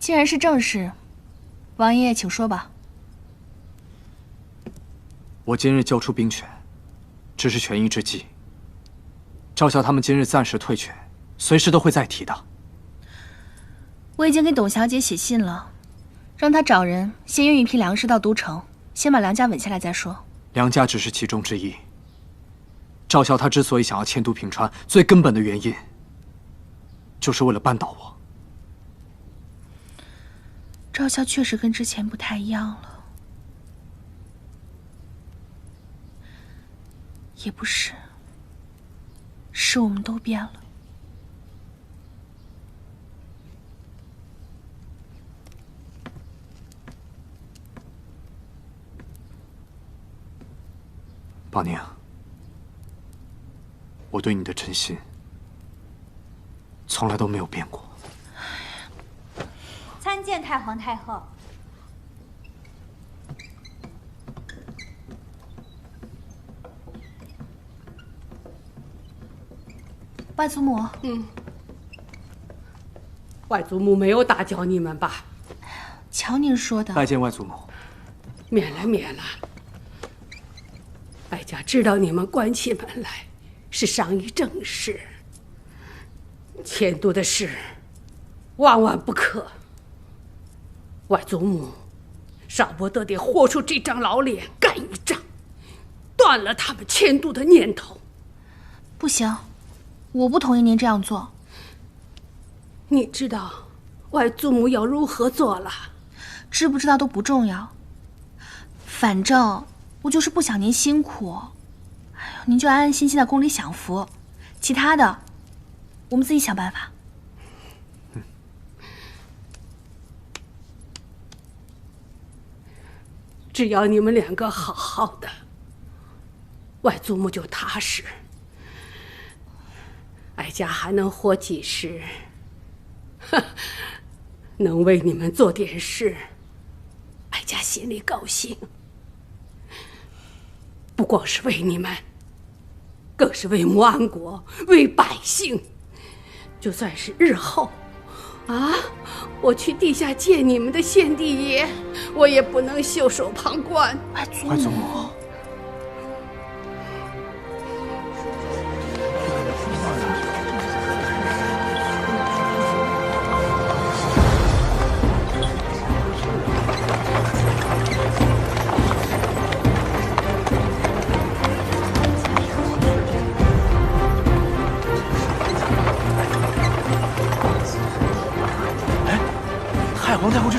既然是正事，王爷请说吧。我今日交出兵权，只是权宜之计。赵孝他们今日暂时退权，随时都会再提的。我已经给董小姐写信了，让她找人先运一批粮食到都城，先把梁家稳下来再说。梁家只是其中之一。赵孝他之所以想要迁都平川，最根本的原因，就是为了扳倒我。赵孝确实跟之前不太一样了。也不是，是我们都变了。宝宁，我对你的真心从来都没有变过。参见太皇太后。外祖母，外祖母没有打搅你们吧？瞧您说的。拜见外祖母。免了，免了。哀家知道你们关起门来是商议正事，迁都的事万万不可。外祖母少不得得豁出这张老脸干一仗，断了他们迁都的念头。不行，我不同意您这样做。你知道外祖母要如何做了？知不知道都不重要，反正我就是不想您辛苦。哎呦，您就安安心心在宫里享福，其他的我们自己想办法。只要你们两个好好的，外祖母就踏实。哀家还能活几时？能为你们做点事，哀家心里高兴。不光是为你们，更是为穆安国，为百姓。就算是日后我去地下见你们的献帝爷，我也不能袖手旁观。外祖母，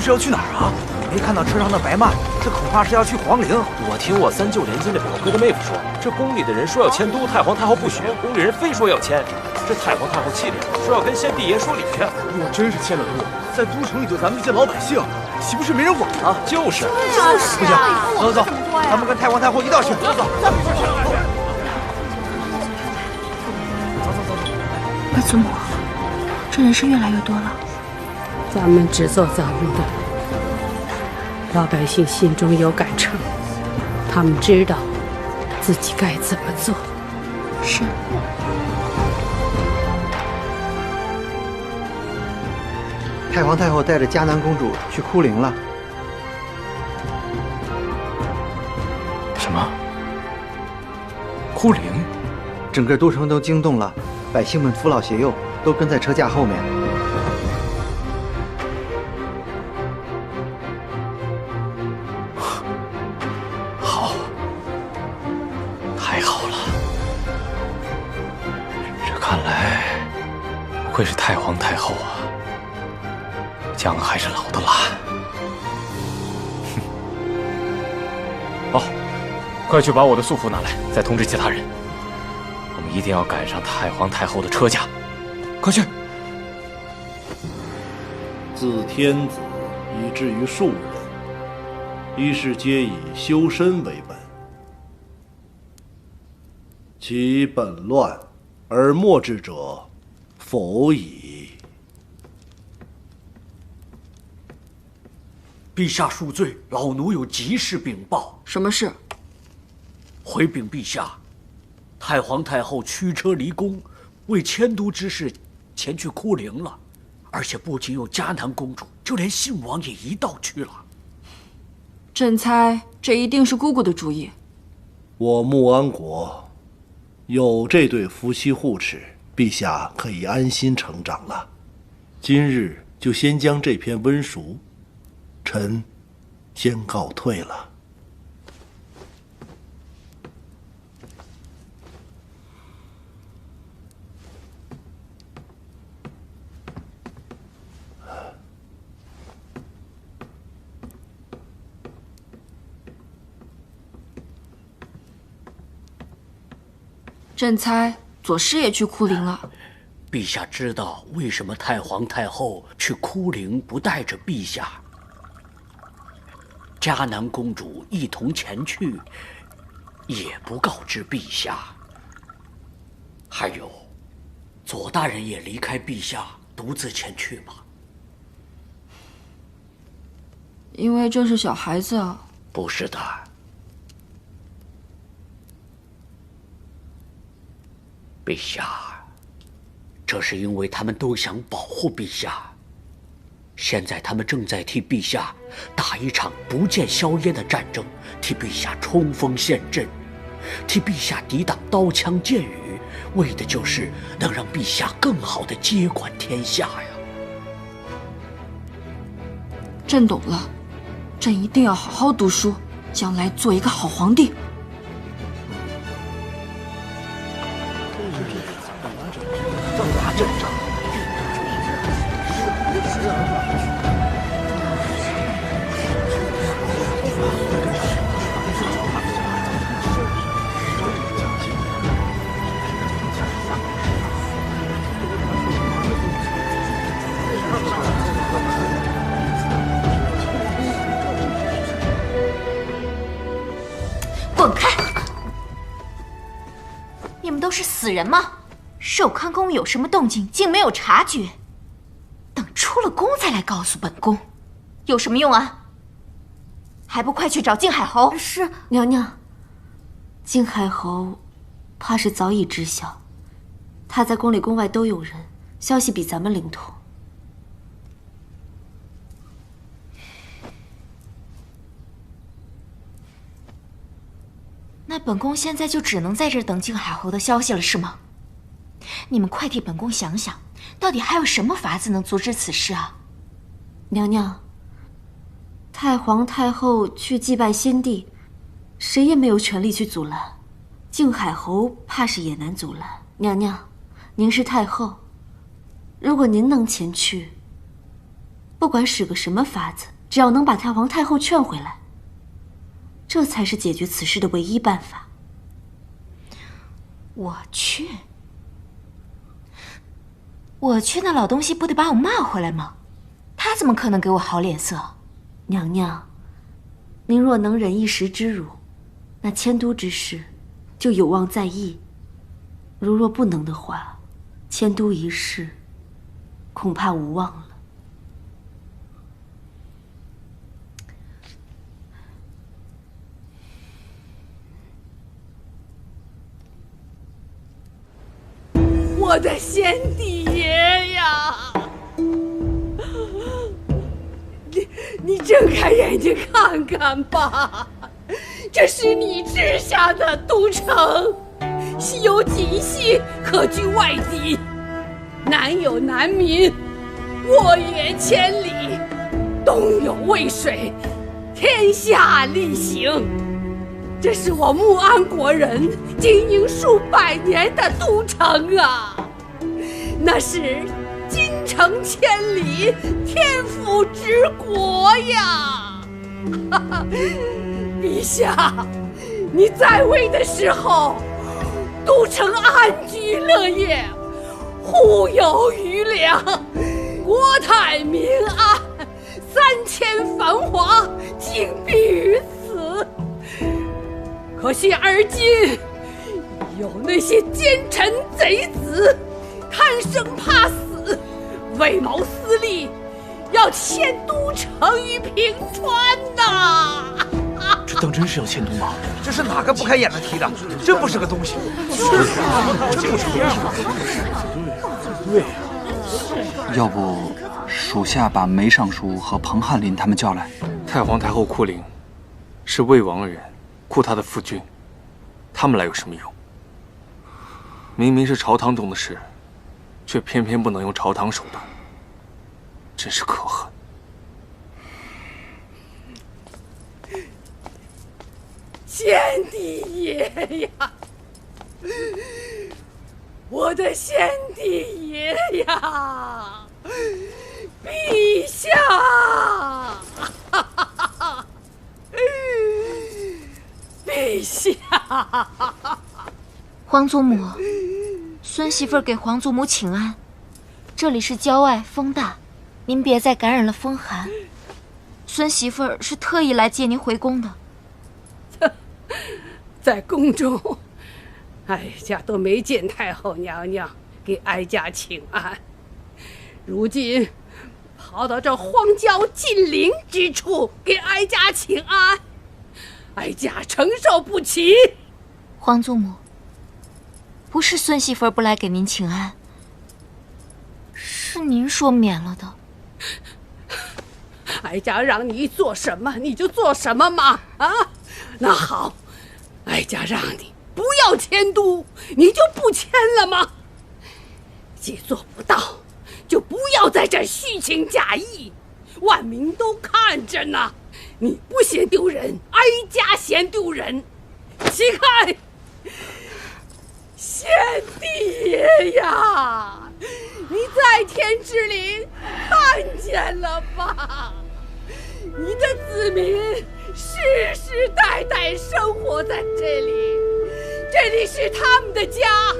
这是要去哪儿啊？没看到车上的白幔，这恐怕是要去皇陵。我听我三舅连襟的表哥的妹夫说，这宫里的人说要迁都，太皇太后不许，宫里人非说要迁。这太皇太后气脸，说要跟先帝爷说理去。若真是迁了都，在都城里就咱们这些老百姓，岂不是没人管了？就是，不行，走走走，咱们跟太皇太后一道去。走走。二祖母，这人是越来越多了。咱们只做咱们的，老百姓心中有杆秤，他们知道自己该怎么做。是。太皇太后带着嘉南公主去哭陵了。什么？哭陵？整个都城都惊动了，百姓们扶老携幼，都跟在车架后面。好，太好了！这看来不愧是太皇太后啊。姜还是老的辣。哦，快去把我的素服拿来，再通知其他人。我们一定要赶上太皇太后的车驾，快去！自天子以至于庶人，一是皆以修身为本。其本乱而末治者，否矣。陛下恕罪，老奴有急事禀报。什么事？回禀陛下，太皇太后驱车离宫，为迁都之事前去哭陵了，而且不仅有嘉南公主，就连信王也一道去了。朕猜这一定是姑姑的主意。我穆安国有这对夫妻护持，陛下可以安心成长了。今日就先将这篇温书，臣先告退了。朕猜左师也去哭陵了。陛下知道为什么太皇太后去哭陵不带着陛下？嘉南公主一同前去，也不告知陛下。还有，左大人也离开陛下，独自前去吗？因为这是小孩子啊。不是的。陛下，这是因为他们都想保护陛下。现在他们正在替陛下打一场不见硝烟的战争，替陛下冲锋陷阵，替陛下抵挡刀枪剑雨，为的就是能让陛下更好地接管天下呀。朕懂了，朕一定要好好读书，将来做一个好皇帝。滚开！你们都是死人吗？寿康宫有什么动静，竟没有察觉，等出了宫再来告诉本宫，有什么用啊？还不快去找靖海侯！是娘娘，靖海侯怕是早已知晓，他在宫里宫外都有人，消息比咱们灵通。那本宫现在就只能在这儿等靖海侯的消息了，是吗？你们快替本宫想想，到底还有什么法子能阻止此事啊？娘娘，太皇太后去祭拜先帝，谁也没有权利去阻拦。靖海侯怕是也难阻拦。娘娘，您是太后，如果您能前去，不管使个什么法子，只要能把太皇太后劝回来，这才是解决此事的唯一办法。我去，那老东西不得把我骂回来吗？他怎么可能给我好脸色？娘娘，您若能忍一时之辱，那迁都之事就有望在意；如若不能的话，迁都一事恐怕无望了。我的先帝爷呀！你睁开眼睛看看吧，这是你治下的都城，西有锦溪，可居外敌；南有南民，沃野千里；东有渭水，天下利行。这是我穆安国人经营数百年的都城啊，那是京城千里，天府之国呀！陛下，你在位的时候，都城安居乐业，户有余粮，国泰民安，3000繁华，尽毕于此。可惜而今，有那些奸臣贼子，贪生怕死，为谋私利，要迁都城于平川呐！这当真是要迁都吗？这是哪个不开眼的提的？真不是个东西！就是啊，真不是个东西。对呀。要不，属下把梅尚书和彭翰林他们叫来。太皇太后库灵是魏王人，库他的夫君，他们来有什么用？明明是朝堂中的事，却偏偏不能用朝堂手段，真是可恨。先帝爷呀，我的先帝爷呀，陛下，陛下。皇祖母，孙媳妇儿给皇祖母请安。这里是郊外，风大，您别再感染了风寒。孙媳妇儿是特意来接您回宫的。在宫中，哀家都没见太后娘娘给哀家请安，如今跑到这荒郊近邻之处给哀家请安，哀家承受不起。皇祖母，不是孙媳妇儿不来给您请安，是您说免了的。哀家让你做什么你就做什么嘛！啊，那好，哀家让你不要迁都，你就不迁了吗？既做不到，就不要在这虚情假意，万民都看着呢。你不嫌丢人，哀家嫌丢人。起开！先帝爷呀，你在天之灵看见了吧？你的子民世世代代生活在这里，这里是他们的家，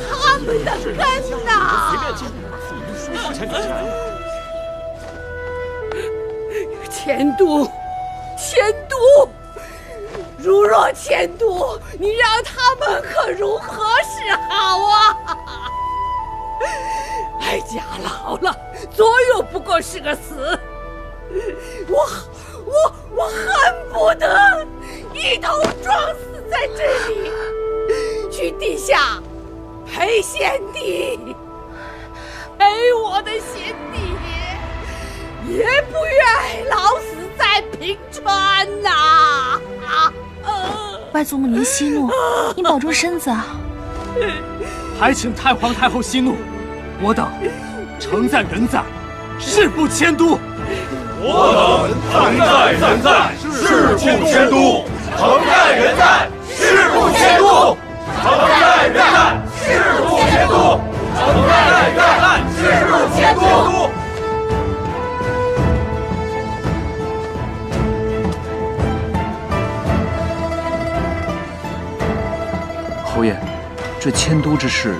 他们的根呐！迁都，迁都！如若迁都，你让他们可如何是好啊？哀家老了，左右不过是个死。我恨不得一头撞死在这里，去地下陪先帝，陪我的先帝爷，也不愿老死在平川呐！外祖母您息怒，您保重身子啊！还请太皇太后息怒，我等诚在人在，誓不迁都。我等诚在人在，誓不迁都；诚在人在，誓不迁都；诚在人在，誓不迁都；诚在人在，誓不迁都。这迁都之事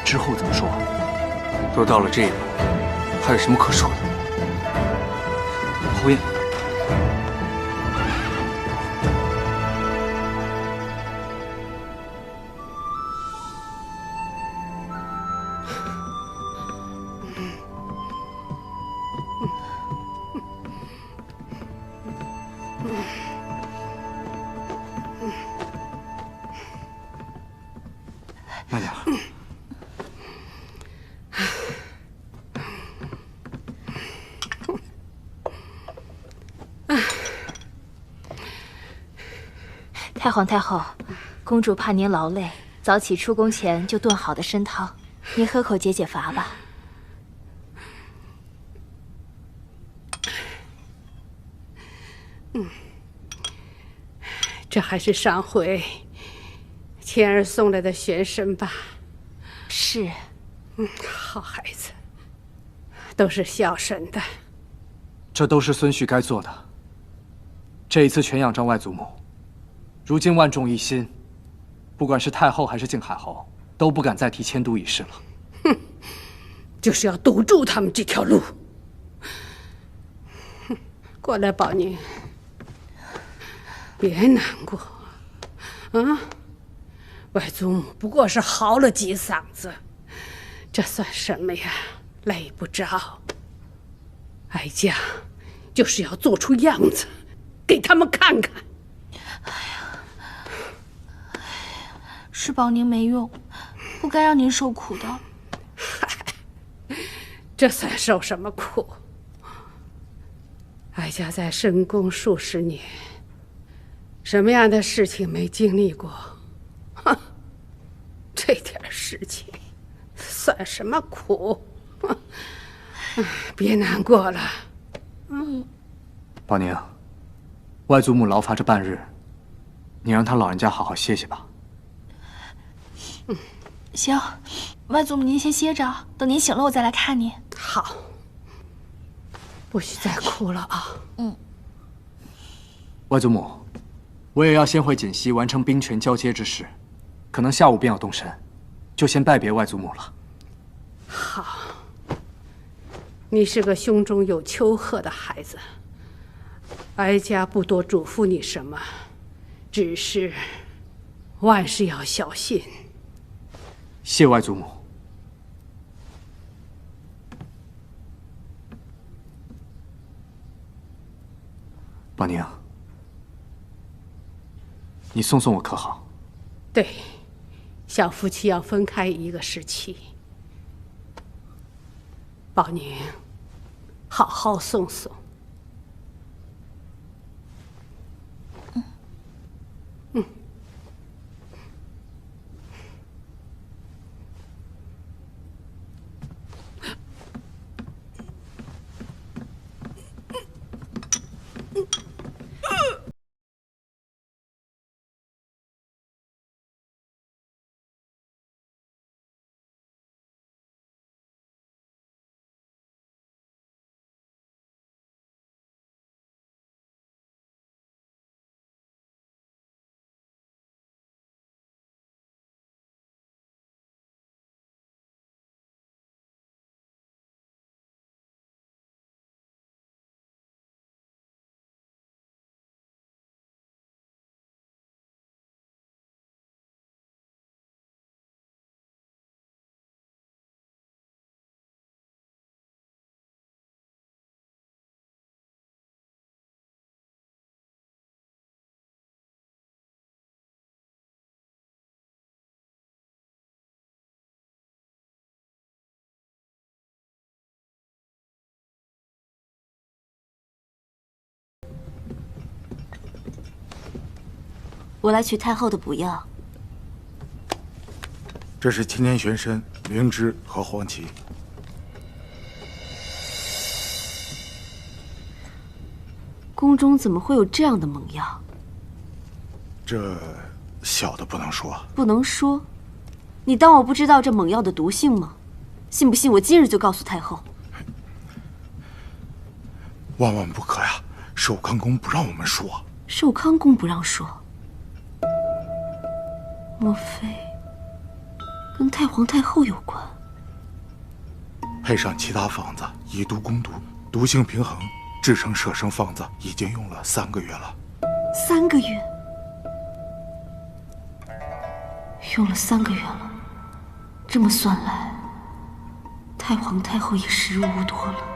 之后怎么说？都到了这一步，还有什么可说的？侯爷，慢点。太皇太后，公主怕您劳累，早起出宫前就炖好的参汤，您喝口解解乏吧。这还是上回谦儿送来的玄参吧？是。好孩子，都是孝顺的。这都是孙旭该做的。这一次全仰仗外祖母，如今万众一心，不管是太后还是靖海侯，都不敢再提迁都一事了。哼，就是要堵住他们这条路。哼，过来，宝宁，别难过。啊，外祖母不过是嚎了几嗓子，这算什么呀？累不着。哀家就是要做出样子，给他们看看。是宝宁没用，不该让您受苦的。这算受什么苦？哀家在深宫数十年，什么样的事情没经历过？哼，这点事情算什么苦？别难过了。宝宁，外祖母劳乏这半日，你让她老人家好好歇歇吧。行，外祖母您先歇着，等您醒了我再来看您。好，不许再哭了啊。外祖母，我也要先回锦溪完成兵权交接之事，可能下午便要动身，就先拜别外祖母了。好，你是个胸中有丘壑的孩子，哀家不多嘱咐你什么，只是万事要小心。谢外祖母。宝宁，你送送我可好？对，小夫妻要分开一个时期。宝宁，好好送送。我来取太后的补药。这是青年玄参、灵芝和黄芪。宫中怎么会有这样的猛药？这小的不能说。不能说？你当我不知道这猛药的毒性吗？信不信我今日就告诉太后？万万不可呀！寿康宫不让我们说。寿康宫不让说？莫非跟太皇太后有关。配上其他方子，以毒攻毒，毒性平衡，制成舍生方子已经用了3个月了。3个月，用了3个月了。这么算来，太皇太后也时日无多了。